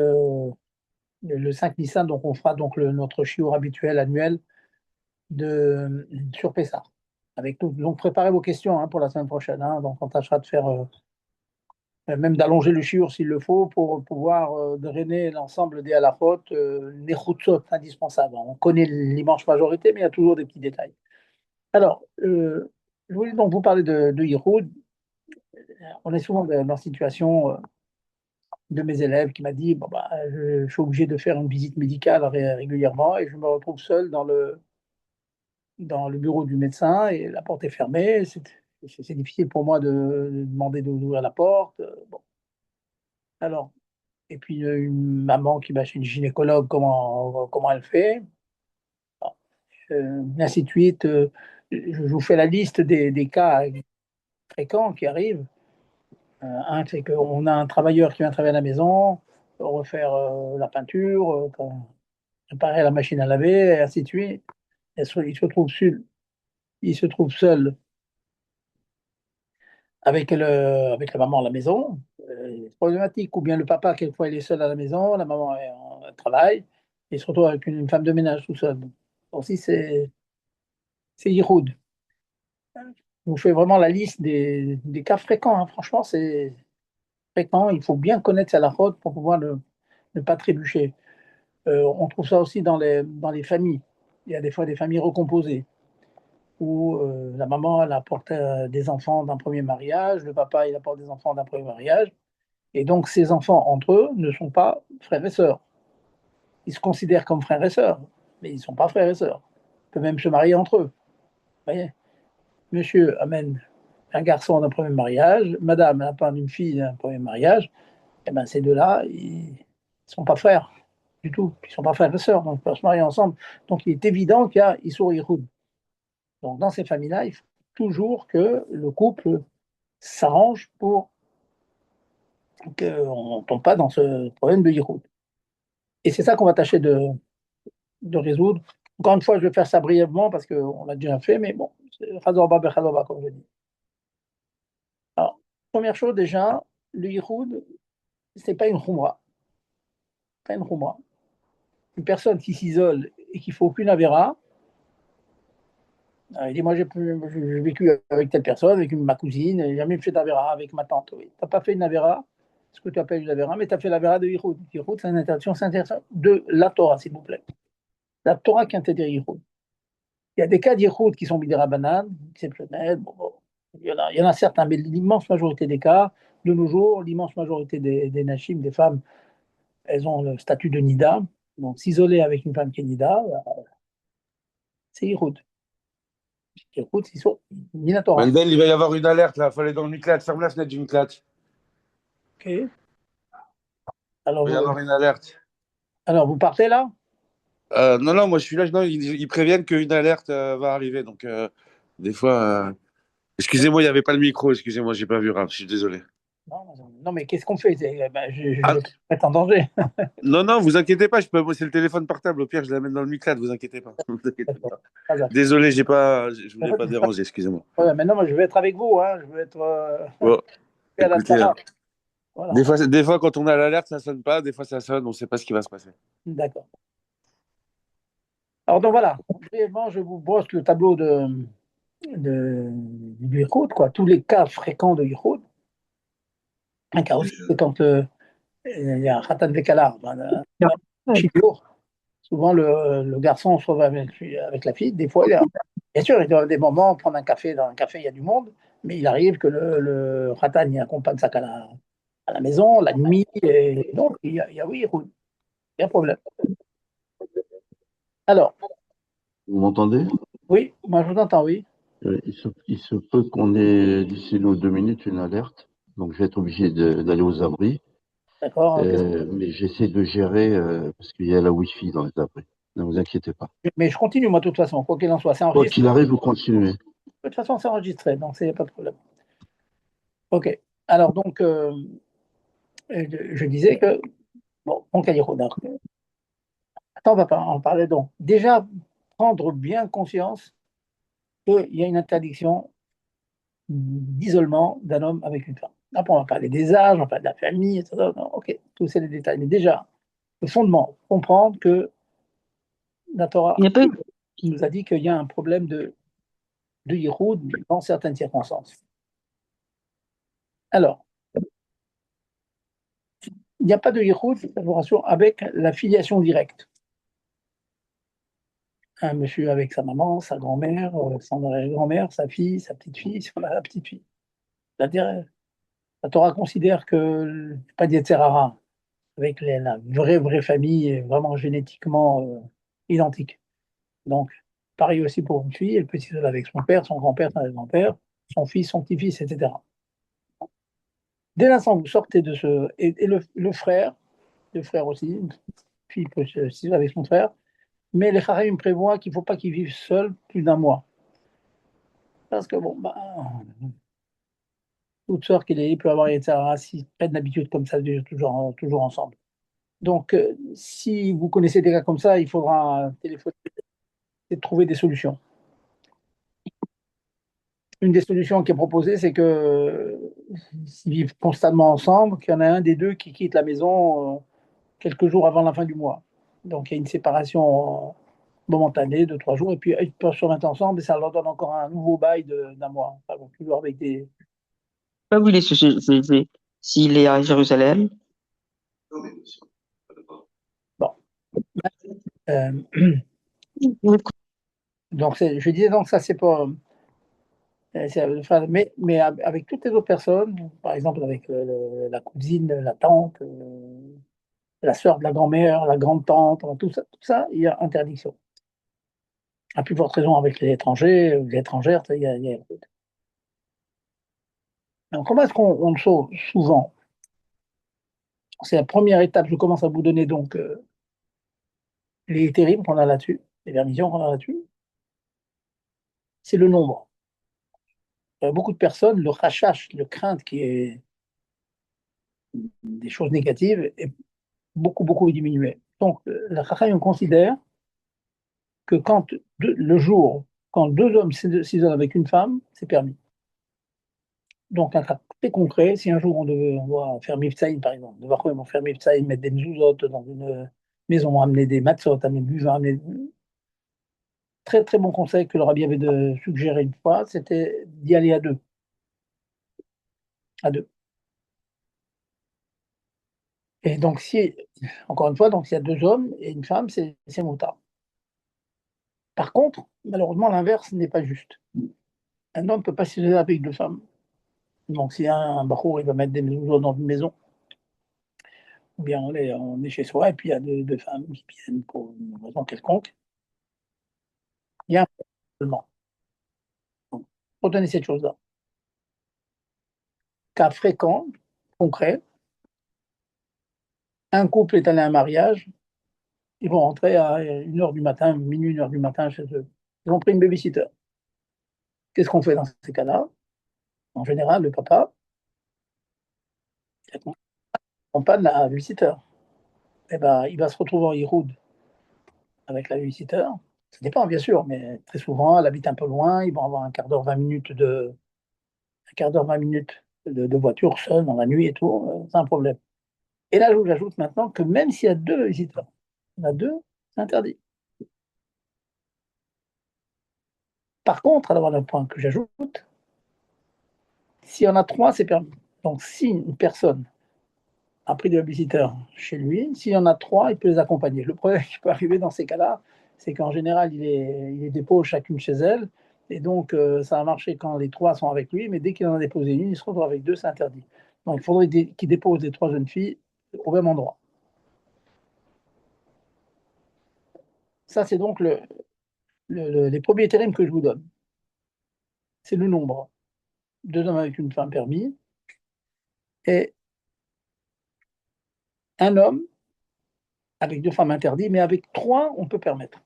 Nissan, donc on fera donc notre chiour habituel annuel sur Pessah. Avec tout. Donc préparez vos questions pour la semaine prochaine. Donc on tâchera de faire, même d'allonger le chiour s'il le faut pour pouvoir drainer l'ensemble des halakhot, les chutzot indispensables. On connaît l'immense majorité, mais il y a toujours des petits détails. Alors, je voulais donc vous parler de Yiroud. On est souvent dans la situation de mes élèves qui m'a dit bon, bah, je suis obligé de faire une visite médicale régulièrement et je me retrouve seul dans le bureau du médecin et la porte est fermée. C'est difficile pour moi de demander d'ouvrir la porte. Bon. Alors, et puis une maman qui va chez une gynécologue, comment elle fait, ainsi de suite. Je vous fais la liste des cas fréquents qui arrivent. Un, c'est qu'on a un travailleur qui vient travailler à la maison, refaire la peinture, réparer la machine à laver, et ainsi de suite. Il se trouve seul avec la maman à la maison. C'est problématique. Ou bien le papa, quelquefois, il est seul à la maison, la maman est en travail, et il se retrouve avec une femme de ménage tout seul. Aussi, c'est Yiroud. Je vous fais vraiment la liste des cas fréquents. Franchement, c'est fréquent. Il faut bien connaître sa lachote pour pouvoir ne pas trébucher. On trouve ça aussi dans les familles. Il y a des fois des familles recomposées où la maman elle apporte des enfants d'un premier mariage, le papa il apporte des enfants d'un premier mariage, et donc ces enfants entre eux ne sont pas frères et sœurs. Ils se considèrent comme frères et sœurs, mais ils ne sont pas frères et sœurs. Ils peuvent même se marier entre eux. Vous voyez, monsieur amène un garçon d'un premier mariage, madame apporte une fille d'un premier mariage, et ben ces deux-là, ils ne sont pas frères du tout. Ils ne sont pas frères et sœurs, donc ils peuvent se marier ensemble. Donc il est évident qu'il y a Issour Yichud. Donc dans ces familles-là, il faut toujours que le couple s'arrange pour qu'on ne tombe pas dans ce problème de Yichud. Et c'est ça qu'on va tâcher de résoudre. Encore une fois, je vais faire ça brièvement parce qu'on l'a déjà fait, mais bon, c'est Khazorba Bechazorba, comme je dis. Alors, première chose déjà, le Yichud, ce n'est pas une Khumra. Pas une Khumra. Une personne qui s'isole et qui ne fait aucune Avera, il dit, moi j'ai vécu avec telle personne, avec ma cousine, j'ai jamais fait d'Avera avec ma tante. Oui. Tu n'as pas fait une Avera, ce que tu appelles une Avera, mais tu as fait l'Avera de Yichud. Yichud, c'est une interdiction, c'est intéressant, de la Torah, s'il vous plaît. La Torah qui interdit Yichud. Il y a des cas d'Yichud qui sont Midera Banane, exceptionnels. Bon, il y en a certains, mais l'immense majorité des cas, de nos jours, l'immense majorité des Nashim, des femmes, elles ont le statut de Nida. Donc s'isoler avec une femme qui est Nida, c'est Yichud. Yichud, c'est sur Mina Torah. Mendel, il va y avoir une alerte là, il faut aller dans le Miklat, ferme la fenêtre du Miklat. Ok. Il va y Alors, avoir une alerte. vous partez là? Non, non, moi je suis là, non, ils préviennent qu'une alerte va arriver, donc des fois. Excusez-moi, il n'y avait pas le micro. Excusez-moi, j'ai pas vu Raph. Je suis désolé. Non, non, mais qu'est-ce qu'on fait? Je Ah, vais pas être en danger. non, non, vous inquiétez pas. Je peux. Moi, c'est le téléphone portable. Au pire, je l'amène dans le miclade. Vous inquiétez pas. Vous inquiétez D'accord. pas. Pas grave. Désolé, j'ai pas. Je voulais pas déranger. Excusez-moi. Ouais, maintenant, moi, je vais être avec vous. Hein. Je vais être Bon, à la écoutez, Sarah. Voilà. des fois, quand on a l'alerte, ça sonne pas. Des fois, ça sonne. On ne sait pas ce qui va se passer. D'accord. Alors, donc voilà. Brièvement, je vous brosse le tableau du Yichud, quoi. Tous les cas fréquents de Yichud. Un cas aussi, c'est quand il y a un Khatan Vekala, un chibiour. Souvent, le garçon se retrouve avec la fille. Des fois, bien sûr, il y a des moments, prendre un café, dans un café, il y a du monde, mais il arrive que le Khatan il accompagne sa à la maison, la nuit, et donc oui, il y a un problème. Alors, Vous m'entendez? oui, moi je vous entends, oui. Il se peut qu'on ait d'ici nos 2 minutes une alerte, donc je vais être obligé d'aller aux abris. D'accord. Mais j'essaie de gérer parce qu'il y a la Wi-Fi dans les abris. Ne vous inquiétez pas. Mais je continue, moi, de toute façon, quoi qu'il en soit. C'est Quoi enregistré. qu'il arrive, vous continuez. De toute façon, c'est enregistré, donc il n'y a pas de problème. OK. Alors, donc, je disais que, bon, on cahier attends, on va pas en parler donc. Déjà, prendre bien conscience qu'il y a une interdiction d'isolement d'un homme avec une femme. Après, on va parler des âges, on va parler de la famille, etc. Non, ok, tous ces détails. Mais déjà, le fondement, comprendre que la Torah Il n'y a pas eu. nous a dit qu'il y a un problème de Yichud dans certaines circonstances. Alors, il n'y a pas de Yichud, je vous rassure, avec la filiation directe. Un monsieur avec sa maman, sa grand-mère, son arrière-grand-mère, sa fille, sa petite-fille, son petite-fille. C'est-à-dire, la Torah considère que pas d'Yetzerara avec la vraie famille, vraiment génétiquement identique. Donc, pareil aussi pour une fille, elle peut s'isoler avec son père, son grand-père, son grand-père, son fils, son petit-fils, etc. Dès l'instant où vous sortez de ce... Et le frère aussi, une fille peut s'isoler avec son frère, mais les Harim prévoient qu'il ne faut pas qu'ils vivent seuls plus d'1 mois. Parce que, bon, toute sœur qu'il est, il peut avoir, etc., s'ils prennent l'habitude comme ça de vivre toujours ensemble. Donc, si vous connaissez des cas comme ça, il faudra téléphoner et trouver des solutions. Une des solutions qui est proposée, c'est que s'ils vivent constamment ensemble, qu'il y en a un des deux qui quitte la maison quelques jours avant la fin du mois. Donc, il y a une séparation momentanée de 3 jours, et puis ils peuvent se remettre ensemble, et ça leur donne encore un nouveau bail d'un mois. Enfin, donc, toujours avec des... Pas où il est, s'il est à Jérusalem. Bon. Euh, donc, je disais, donc, ça, c'est pas... mais avec toutes les autres personnes, par exemple avec la cousine, la tante, la sœur de la grand-mère, la grande-tante, tout ça, il y a interdiction. À plus forte raison avec les étrangers, les étrangères, il y a... Donc, comment est-ce qu'on le sauve souvent? C'est la première étape. Je commence à vous donner donc les terribles qu'on a là-dessus, les permissions qu'on a là-dessus. C'est le nombre. Beaucoup de personnes, le rachash, le crainte qui est des choses négatives, est beaucoup diminué. Donc, la Chacham considère que le jour, quand 2 hommes s'isolent avec une femme, c'est permis. Donc, un cas très concret, si un jour on doit faire Mifsaïm, par exemple, on va faire Mifsaïm, mettre des mezuzot dans une maison, amener des matzot, amener du vin, amener... Très, très bon conseil que le rabbi avait suggéré une fois, c'était d'y aller à deux. À deux. Et donc, encore une fois, donc, s'il y a 2 hommes et une femme, c'est motard. Par contre, malheureusement, l'inverse n'est pas juste. Un homme ne peut pas s'isoler avec 2 femmes. Donc, si un bachour, il va mettre des mezuzot dans une maison, ou bien on est chez soi, et puis il y a deux femmes qui viennent pour une raison quelconque, il y a un problème. Donc, retenez cette chose-là. Cas fréquent, concret, un couple est allé à un mariage, ils vont rentrer à 1 h du matin, minuit, 1 h du matin chez eux. Ils ont pris une babysitter. Qu'est-ce qu'on fait dans ces cas-là? En général, le papa accompagne la visiteur. Eh ben, il va se retrouver en Iroud avec la visiteur. Ça dépend, bien sûr, mais très souvent, elle habite un peu loin. Ils vont avoir un quart d'heure, 20 minutes de voiture seule dans la nuit et tout. C'est un problème. Et là, j'ajoute maintenant que même s'il y a deux visiteurs, il y en a deux, c'est interdit. Par contre, alors le point que j'ajoute, s'il y en a trois, c'est permis. Donc, si une personne a pris de la visiteur chez lui, s'il y en a trois, il peut les accompagner. Le problème qui peut arriver dans ces cas-là, c'est qu'en général, il les dépose chacune chez elle. Et donc, ça a marché quand les trois sont avec lui, mais dès qu'il en a déposé une, il se retrouve avec deux, c'est interdit. Donc, il faudrait qu'il dépose les trois jeunes filles au même endroit. Ça, c'est donc les premiers termes que je vous donne. C'est le nombre. Deux hommes avec une femme permis et un homme avec deux femmes interdites, mais avec trois, on peut permettre.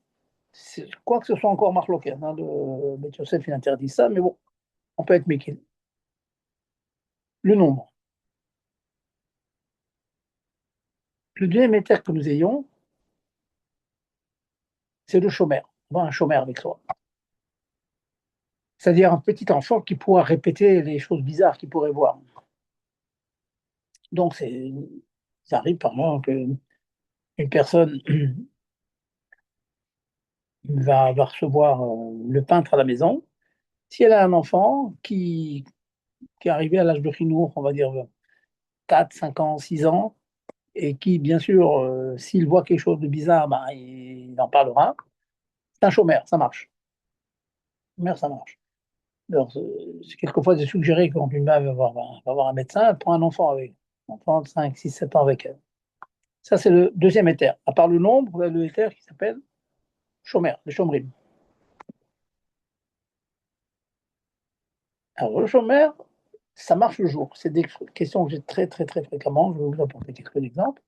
Quoi que ce soit encore marloquin, hein, le Beth Yosef, il interdit ça, mais bon, on peut être méquille. Le nombre. Le deuxième éther que nous ayons, c'est le chômeur. On va un chômeur avec soi. C'est-à-dire un petit enfant qui pourra répéter les choses bizarres qu'il pourrait voir. Donc, ça arrive par exemple qu'une personne va recevoir le peintre à la maison. Si elle a un enfant qui est arrivé à l'âge de Chinour, on va dire 4, 5 ans, 6 ans, et qui, bien sûr, s'il voit quelque chose de bizarre, ben, il en parlera. C'est un chômeur, ça marche. Chômeur, ça marche. Alors, c'est quelquefois de suggérer qu'on va avoir un médecin pour un enfant avec un enfant de 5, 6, 7 ans avec elle. Ça, c'est le deuxième éther. À part le nombre, vous avez le éther qui s'appelle chômeur, le chômerim. Alors, le chômeur, ça marche le jour. C'est des questions que j'ai très, très, très fréquemment. Je vais vous apporter quelques exemples.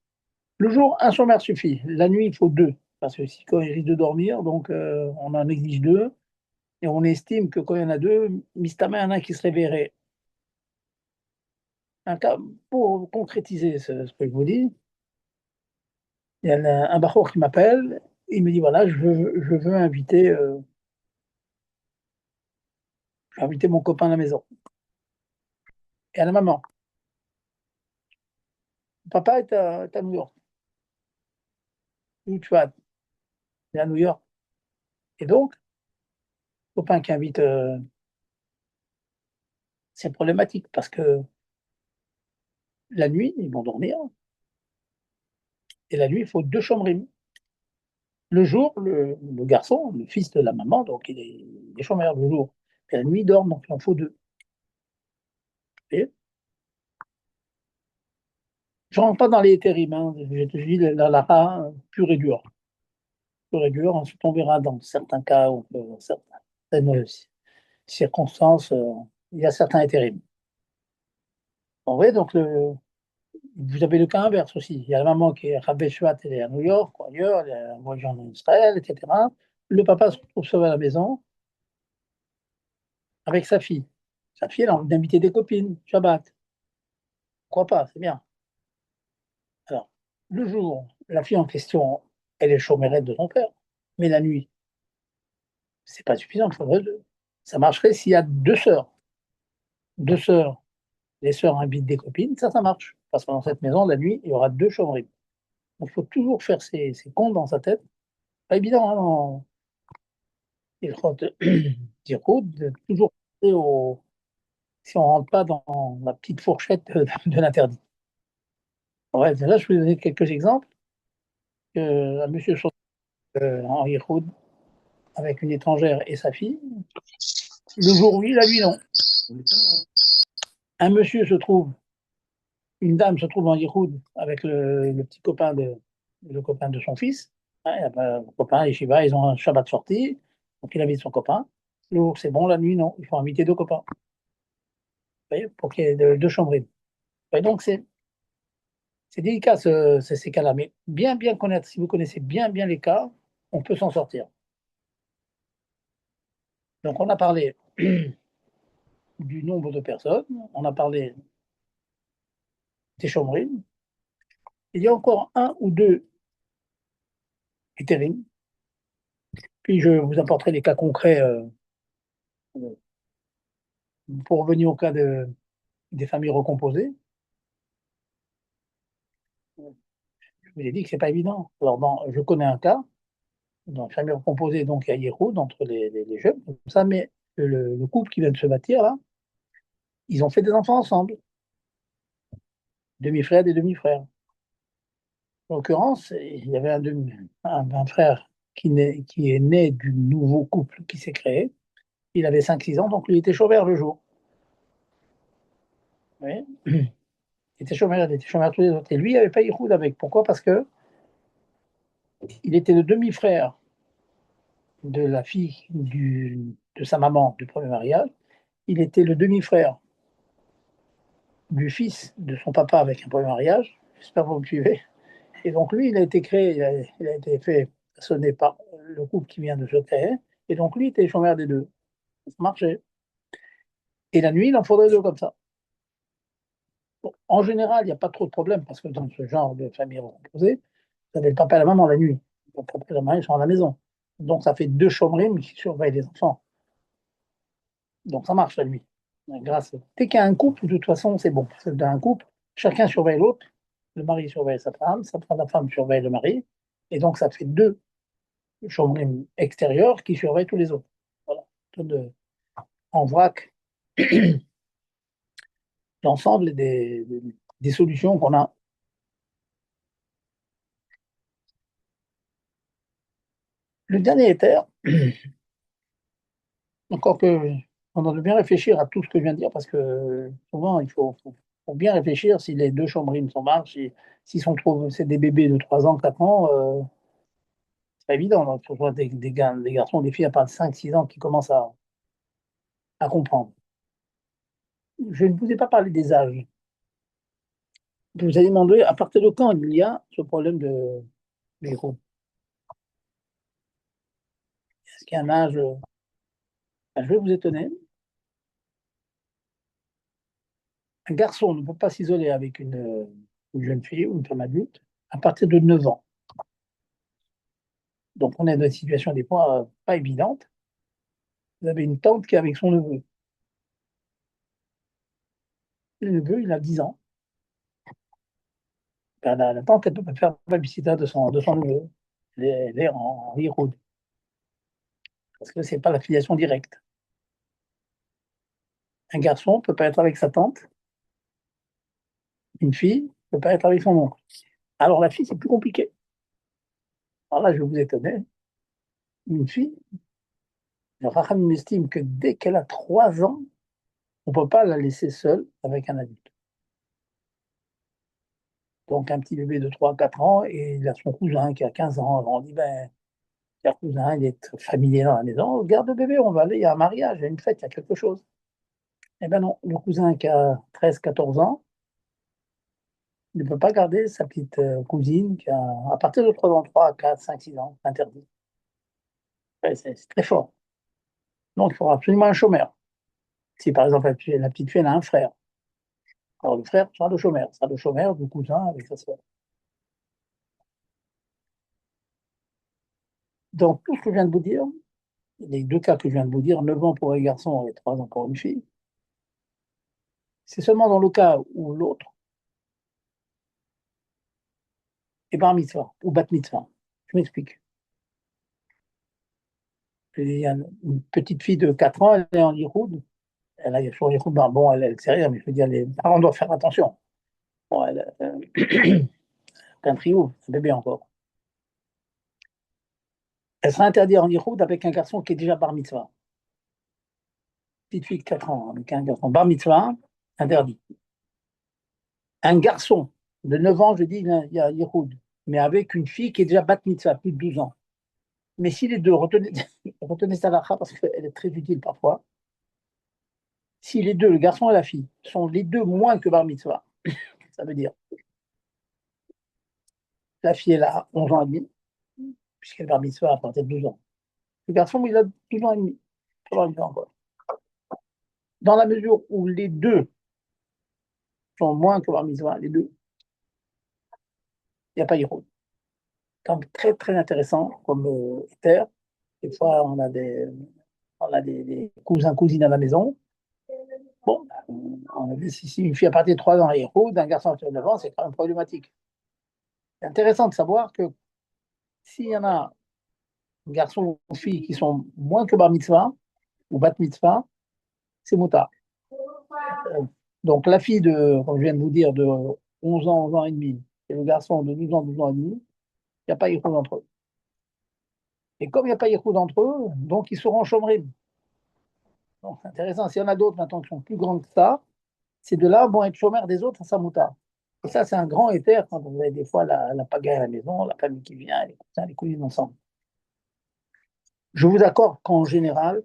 Le jour, un chômeur suffit. La nuit, il faut deux. Parce que si quand il risque de dormir, donc on en exige deux. Et on estime que quand il y en a deux, Mistama, il y en a un qui se réveillerait. Un cas, pour concrétiser ce que je vous dis, il y a un bachour qui m'appelle. Il me dit voilà, je veux inviter mon copain à la maison. Et à la maman. Papa est à New York. Où tu vas? Il est à New York. Et donc, copain qui invite, c'est problématique parce que la nuit, ils vont dormir. Et la nuit, il faut deux chambres. Le jour, le garçon, le fils de la maman, donc il est chômeur le jour. Et la nuit, il dort, donc il en faut deux. Et je ne rentre pas dans les terribles, hein. Je te dis la rat pur et dur. Pur et dur, ensuite on verra dans certains cas, certaines circonstances, il y a certains intérims. En vrai, donc vous avez le cas inverse aussi. Il y a la maman qui est Rabbi Shvat, elle est à New York ou ailleurs, elle est en voyage en Israël, etc. Le papa se retrouve seul à la maison avec sa fille. Sa fille, elle a envie d'inviter des copines, Shabbat. Pourquoi pas, c'est bien. Alors, le jour, la fille en question, elle est chômerette de son père. Mais la nuit, c'est pas suffisant, il faudrait deux. Ça marcherait s'il y a deux sœurs. Deux sœurs, les sœurs invitent des copines, ça marche. Parce que dans cette maison, la nuit, il y aura deux chômeries. Donc, il faut toujours faire ces comptes dans sa tête. Pas évident, hein, dans il faut dire toujours penser si on ne rentre pas dans la petite fourchette de l'interdit. Ouais, là, je vais vous donner quelques exemples. Un monsieur en Iroud avec une étrangère et sa fille. Le jour, oui, la nuit, non. Un monsieur une dame se trouve en Iroud avec le petit copain de son fils. Hein, il y a pas, le copain et Shiva, ils ont un Shabbat sorti, donc il invite son copain. Le jour, c'est bon, la nuit, non. Il faut inviter deux copains. Vous voyez, pour qu'il y ait deux chambres. Et donc, c'est délicat ces cas-là, mais bien connaître, si vous connaissez bien les cas, on peut s'en sortir. Donc, on a parlé du nombre de personnes. On a parlé des chômrim. Il y a encore un ou deux hétérim. Puis je vous apporterai des cas concrets pour revenir au cas des familles recomposées. Je vous ai dit que c'est pas évident. Alors, je connais un cas dans une famille recomposée, donc il y a Yéhoud entre les jeunes, comme ça, mais le couple qui vient de se bâtir là, ils ont fait des enfants ensemble, demi-frères, des demi-frères. En l'occurrence, il y avait un frère qui est né du nouveau couple qui s'est créé. Il avait 5-6 ans, donc lui était chômeur le jour. Oui. Il était chômeur tous les autres. Et lui, il n'avait pas Yéhoud avec. Pourquoi? Parce que il était le demi-frère de la fille de sa maman du premier mariage. Il était le demi-frère du fils de son papa avec un premier mariage. J'espère que vous me suivez. Et donc lui, il a été créé, il a été fait sonner par le couple qui vient de se créer. Et donc lui, il était chômeur des deux. Ça marchait. Et la nuit, il en faudrait deux comme ça. Bon, en général, il n'y a pas trop de problème parce que dans ce genre de famille recomposée, vous avez le papa et la maman la nuit. Le papa et la maman, ils sont à la maison. Donc ça fait deux chômerimes qui surveillent les enfants. Donc ça marche la nuit. Dès qu'il y a un couple, de toute façon, c'est bon. C'est dans un couple, chacun surveille l'autre. Le mari surveille la femme surveille le mari. Et donc ça fait deux chômerimes extérieurs qui surveillent tous les autres. Voilà. En vrac, l'ensemble des solutions qu'on a. Le dernier éther, encore que on doit bien réfléchir à tout ce que je viens de dire, parce que souvent, faut bien réfléchir si les deux chambres sont marches, s'ils sont trop, c'est des bébés de 3 ans, 4 ans, c'est pas évident. Donc, il faut des garçons, des filles à partir de 5-6 ans qui commencent à comprendre. Je ne vous ai pas parlé des âges. Vous allez demander à partir de quand il y a ce problème de héros. Est-ce qu'il y a un âge? Je vais vous étonner. Un garçon ne peut pas s'isoler avec une jeune fille ou une femme adulte à partir de 9 ans. Donc, on est dans une situation des fois pas évidente. Vous avez une tante qui est avec son neveu. Le neveu, il a 10 ans. Ben, la tante, elle ne peut pas faire babysitter de son neveu. Elle est en héros. Parce que ce n'est pas la filiation directe. Un garçon ne peut pas être avec sa tante. Une fille ne peut pas être avec son oncle. Alors, la fille, c'est plus compliqué. Alors là, je vais vous étonner. Une fille, le Rachamim estime que dès qu'elle a 3 ans, on ne peut pas la laisser seule avec un adulte. Donc, un petit bébé de 3-4 ans, et il a son cousin qui a 15 ans. Alors, on dit, ben, le cousin, il est familier dans la maison. Garde le bébé, on va aller, il y a un mariage, il y a une fête, il y a quelque chose. Eh ben non, le cousin qui a 13-14 ans, il ne peut pas garder sa petite cousine qui a, à partir de 3 ans, 3, 4, 5, 6 ans, interdit. Ouais, c'est très fort. Donc, il faudra absolument un chômeur. Si, par exemple, la petite fille, elle a un frère, alors le frère sera le chômeur du cousin avec sa soeur. Donc, tout ce que je viens de vous dire, les deux cas que je viens de vous dire, 9 ans pour un garçon et 3 ans pour une fille, c'est seulement dans le cas où l'autre est bar mitzvah ou bat mitzvah. Je m'explique. Il y a une petite fille de 4 ans, elle est en Yiroud. Elle a sur Yiroud, ben bon, elle sait rien, mais je veux dire, les parents doivent faire attention. Bon, c'est un trio, c'est un bébé encore. Elle sera interdite en Yiroud avec un garçon qui est déjà bar mitzvah. Petite fille de 4 ans, avec un garçon bar mitzvah, interdit. Un garçon de 9 ans, je dis, il y a Yiroud, mais avec une fille qui est déjà bat mitzvah, plus de 12 ans. Mais si les deux, retenez ça là parce qu'elle est très utile parfois, si les deux, le garçon et la fille, sont les deux moins que bar mitzvah, ça veut dire la fille elle a 11 ans et demi, puisqu'elle est bar mitzvah à partir de 12 ans. Le garçon, il a 12 ans et demi. Encore. Dans la mesure où les deux sont moins que bar mitzvah, les deux, il n'y a pas Yichud. Donc, très, très intéressant comme éther. Des fois, on a des cousins, cousines à la maison. Bon, on a dit si une fille à partir de 3 ans a Yichud, un garçon à 9 ans, c'est quand même problématique. C'est intéressant de savoir que s'il y en a un garçon ou filles qui sont moins que bar mitzvah ou bat mitzvah, c'est moutar. Donc, la fille de, comme je viens de vous dire, de 11 ans, 11 ans et demi, et le garçon de 12 ans, 12 ans et demi, il n'y a pas Yichud entre eux. Et comme il n'y a pas Yichud entre eux, donc ils seront chômrim. Donc, c'est intéressant. S'il y en a d'autres maintenant qui sont plus grands que ça, ces deux-là vont être chômeurs des autres à sa moutarde. Et ça, c'est un grand éther quand vous avez des fois la pagaille à la maison, la famille qui vient, les cousins, les cousines ensemble. Je vous accorde qu'en général,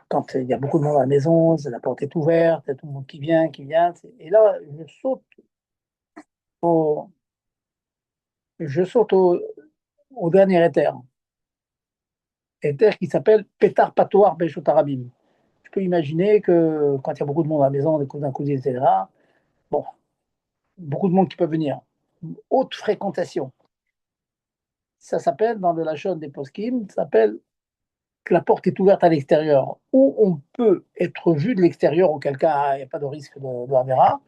quand il y a beaucoup de monde à la maison, la porte est ouverte, il y a tout le monde qui vient, et là, au, je saute au dernier éther qui s'appelle Pétar Patoar Beshut Arabim. Je peux imaginer que quand il y a beaucoup de monde à la maison, des cousins, cousines, etc., bon, beaucoup de monde qui peut venir. Haute fréquentation. Ça s'appelle, dans de la chaîne des poskim, ça s'appelle que la porte est ouverte à l'extérieur, ou on peut être vu de l'extérieur, auquel cas il n'y a pas de risque de Havera,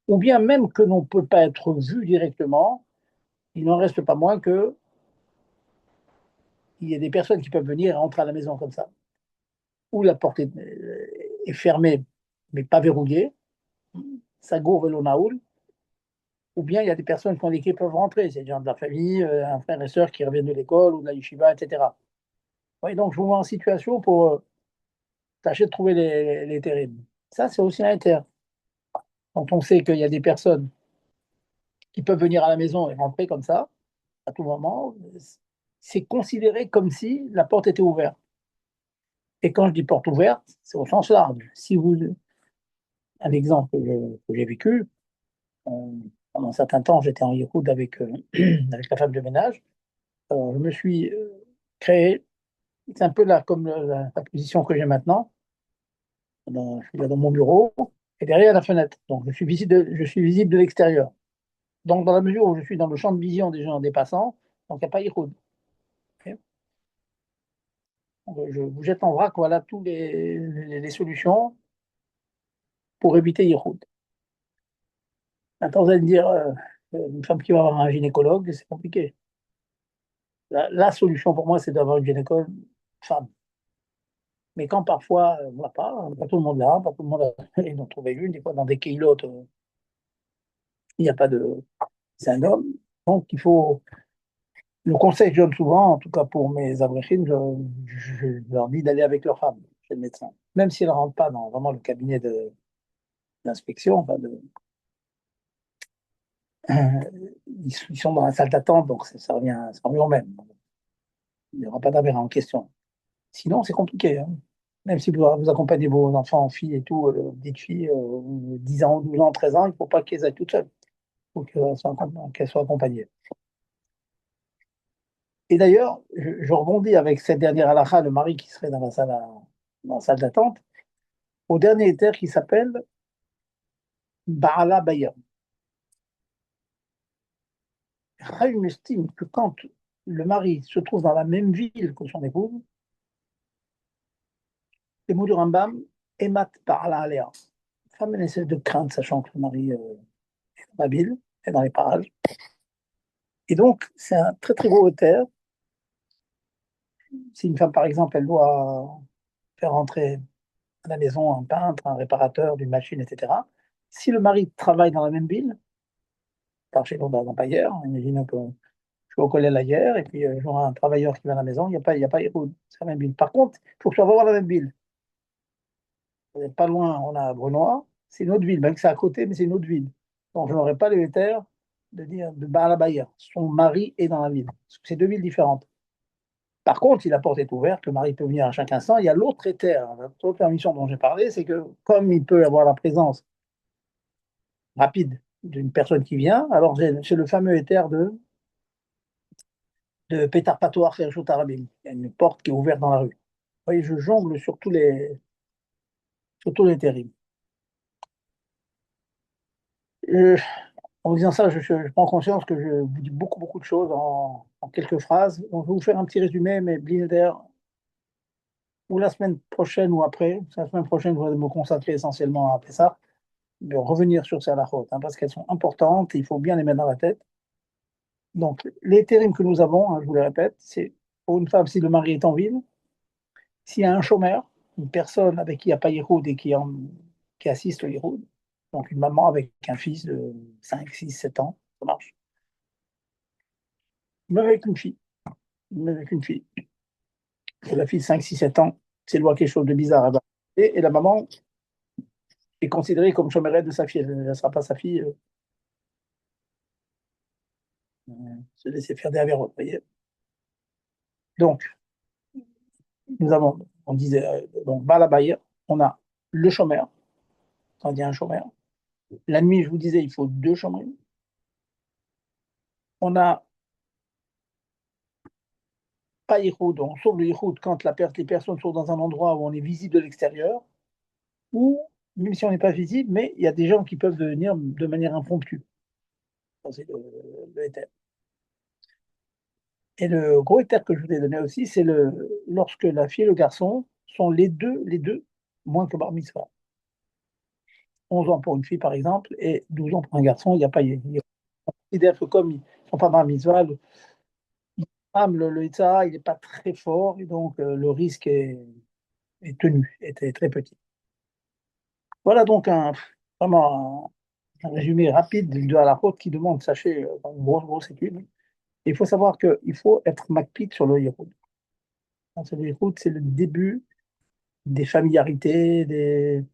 ou bien même que l'on ne peut pas être vu directement, il n'en reste pas moins que il y a des personnes qui peuvent venir et entrer à la maison comme ça, où la porte est fermée, mais pas verrouillée, ça gourve l'onaoul, ou bien il y a des personnes qui peuvent rentrer, c'est des gens de la famille, un frère et sœur qui reviennent de l'école ou de la yeshiva, etc. Oui, donc je vous mets en situation pour tâcher de trouver les terribles. Ça, c'est aussi un éther. Quand on sait qu'il y a des personnes qui peuvent venir à la maison et rentrer comme ça, à tout moment, c'est considéré comme si la porte était ouverte. Et quand je dis porte ouverte, c'est au sens large. Si vous, un exemple que j'ai vécu, euh, pendant un certain temps, j'étais en Yichoud avec la femme de ménage. Je me suis créé, c'est un peu là comme la position que j'ai maintenant, je suis là dans mon bureau, et derrière la fenêtre. Donc je suis visible de l'extérieur. Donc dans la mesure où je suis dans le champ de vision des gens, des passants, donc il n'y a pas Yichoud. Ok. Je vous jette en vrac, voilà toutes les solutions pour éviter Yichoud. Maintenant, vous allez me dire, une femme qui va avoir un gynécologue, c'est compliqué. La solution pour moi, c'est d'avoir une gynécologue femme. Mais quand parfois, on n'a pas tout le monde là, pas tout le monde a, ils en trouvé une, des fois dans des keilotes, il n'y a pas de. C'est un homme. Donc il faut. Le conseil que je donne souvent, en tout cas pour mes avrechim, je leur dis d'aller avec leur femme chez le médecin. Même si elles ne rentrent pas dans vraiment le cabinet d'inspection, enfin ils sont dans la salle d'attente, donc ça revient au même. Il n'y aura pas d'affaire en question. Sinon, c'est compliqué, hein. Même si vous accompagnez vos enfants, filles et tout, petites filles, 10 ans, 12 ans, 13 ans, il ne faut pas qu'elles aillent toutes seules. Il faut qu'elles soient accompagnées. Et d'ailleurs, je rebondis avec cette dernière halakha, le mari qui serait dans la salle d'attente, au dernier éther qui s'appelle Ba'ala Bayam. Rahim estime que quand le mari se trouve dans la même ville que son épouse, les mots du Rambam, Emat Ba'ala Alea. La femme, elle essaie de craindre, sachant que le mari est dans la ville, est dans les parages. Et donc, c'est un très très gros éther. Si une femme, par exemple, elle doit faire rentrer à la maison un peintre, un réparateur d'une machine, etc., si le mari travaille dans la même ville, par chez nous, par exemple ailleurs, imaginons que je suis au collège ailleurs, et puis j'aurai un travailleur qui vient à la maison, il y a pas Héroud, c'est la même ville. Par contre, il faut que ce soit vraiment la même ville. Vous n'êtes pas loin, on a Brunois, c'est une autre ville, même que c'est à côté, mais c'est une autre ville. Donc je n'aurais pas le terre de dire de Baal Bayer. Son mari est dans la ville. C'est deux villes différentes. Par contre, si la porte est ouverte, le mari peut venir à chaque instant. Il y a l'autre éther, l'autre permission dont j'ai parlé, c'est que comme il peut y avoir la présence rapide d'une personne qui vient, alors c'est le fameux éther de Pétar Patoar Ferjot Arabim. Il y a une porte qui est ouverte dans la rue. Vous voyez, je jongle sur tous les. surtout les terribles. Euh, En disant ça, je prends conscience que je vous dis beaucoup, beaucoup de choses en quelques phrases. Donc, je vais vous faire un petit résumé, mais Blinder, ou la semaine prochaine ou après, la semaine prochaine, je vais me consacrer essentiellement à ça, de revenir sur ces halachot, hein, parce qu'elles sont importantes et il faut bien les mettre dans la tête. Donc, les térims que nous avons, hein, je vous le répète, c'est pour une femme, si le mari est en ville, s'il y a un chômeur, une personne avec qui il n'y a pas Yihoud et qui assiste au Yihoud, donc une maman avec un fils de 5, 6, 7 ans, ça marche. Même avec une fille, même avec une fille. Et la fille de 5, 6, 7 ans, c'est voit quelque chose de bizarre. Et la maman est considérée comme chômerette de sa fille. Elle ne sera pas sa fille se laisser faire des avérotes, vous voyez. Donc, nous avons, on disait, donc, Balabaïr, on a le chômeur, quand il y a un chômeur. La nuit, je vous disais, il faut 2 chômeurs. On a pas Yihoud, on sauve le Yihoud quand les personnes sont dans un endroit où on est visible de l'extérieur, ou même si on n'est pas visible, mais il y a des gens qui peuvent venir de manière impromptue. Ça, c'est le éther. Et le gros éther que je vous ai donné aussi, c'est lorsque la fille et le garçon sont les deux, moins que bar mitzvah. 11 ans pour une fille, par exemple, et 12 ans pour un garçon, il n'y a pas. On considère que comme ils ne sont pas bar mitzvah, le Yitzhak, il n'est pas très fort, et donc le risque est tenu, était très petit. Voilà donc vraiment un résumé rapide de la route qui demande, sachez, une grosse, grosse étude. Il faut savoir qu'il faut être MacPit sur le Yihoud. Sur le Yihoud, c'est le début des familiarités,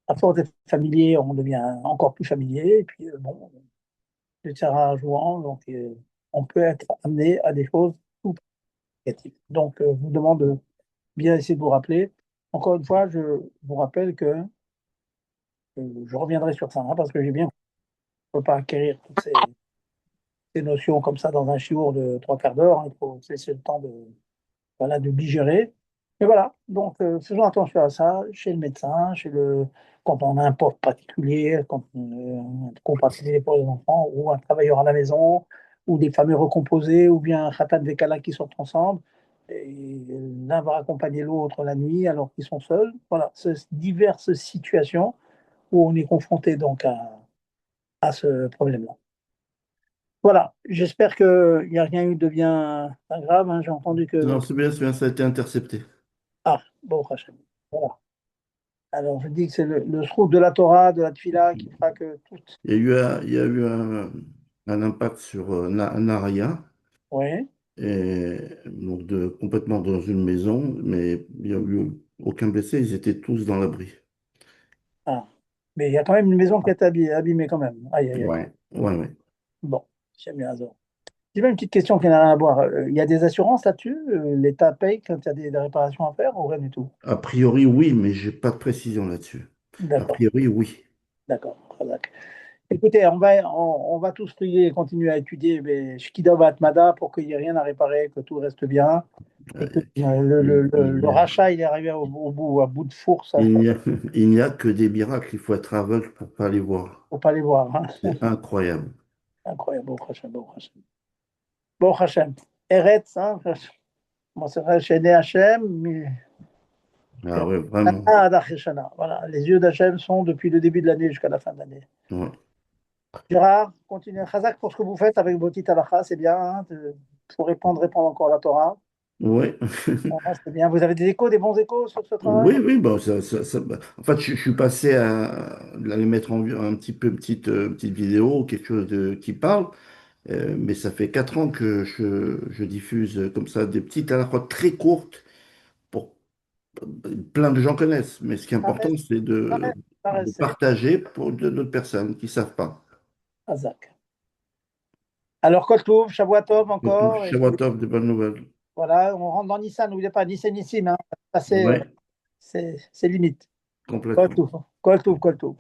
à force d'être familier, on devient encore plus familier. Et puis, bon, le terrain jouant, donc on peut être amené à des choses tout négatives. Donc, je vous demande de bien essayer de vous rappeler. Encore une fois, je vous rappelle que je reviendrai sur ça, hein, parce que j'ai bien, on ne peut pas acquérir toutes ces notions comme ça dans un chiour de 3/4 d'heure. Hein. Il faut se laisser le temps voilà, de digérer. Et voilà, donc faisons attention à ça chez le médecin, quand on a un poste particulier, quand on est particulier pour les enfants, ou un travailleur à la maison, ou des familles recomposées, ou bien un khatan décala qui sortent ensemble. Et l'un va accompagner l'autre la nuit alors qu'ils sont seuls. Voilà, diverses situations où on est confronté donc à ce problème-là. Voilà, j'espère qu'il n'y a rien eu de bien grave. Hein. J'ai entendu que. Non, c'est bien, ça a été intercepté. Ah, bon, Hachem. Voilà. Alors, je dis que c'est le srout de la Torah, de la Tfila, qui fera que tout. Il y a eu un impact sur Naria, Oui. et donc complètement dans une maison, mais il n'y a eu aucun blessé, ils étaient tous dans l'abri. Ah. Mais il y a quand même une maison qui est abîmée quand même. Aïe, aïe, aïe. Ouais, ouais, ouais. Bon, j'aime bien Azor. J'ai même une petite question qui n'a rien à voir. Il y a des assurances là-dessus? L'État paye quand il y a des réparations à faire ou rien du tout? A priori, oui, mais j'ai pas de précision là-dessus. A D'accord, priori, oui. d'accord. Razak. Écoutez, on va tous prier et continuer à étudier Shkidov Atmada pour qu'il n'y ait rien à réparer, que tout reste bien et que le rachat il est arrivé à bout de fourche. Il Il ne n'y a, il n'y a que des miracles, il faut être aveugle pour pas les voir. faut pas les voir. Hein. C'est incroyable. Incroyable, Baruch Hashem, Baruch Hashem. Baruch Hashem. Eretz, hein, moi c'est vrai, chez Hachem, mais Ah ouais, vraiment. voilà, les yeux d'Hachem sont depuis le début de l'année jusqu'à la fin de l'année. Ouais. Gérard, continuez. Chazak pour ce que vous faites avec vos petites halachas, c'est bien. Hein, pour répondre encore à la Torah. Ouais. Ah, c'est bien. Vous avez des échos, des bons échos sur ce travail? Oui, oui, bon, en fait, je suis passé à les mettre en vue un petit peu petite vidéo, quelque chose qui parle, mais ça fait 4 ans que je diffuse comme ça des petites à la fois très courtes pour plein de gens connaissent. Mais ce qui est Ça important, reste, c'est ça reste, ça de reste, c'est partager pour d'autres personnes qui savent pas. Chazak. Alors, Kol Tov, Shavua Tov Surtout encore. Et puis, Shabbat de bonnes nouvelles. voilà, on rentre dans Nissan, n'oubliez pas, Nissan Nissim. Hein, passer, Ouais, c'est limite. Kol complètement. Tov, Kol Tov, Kol Tov.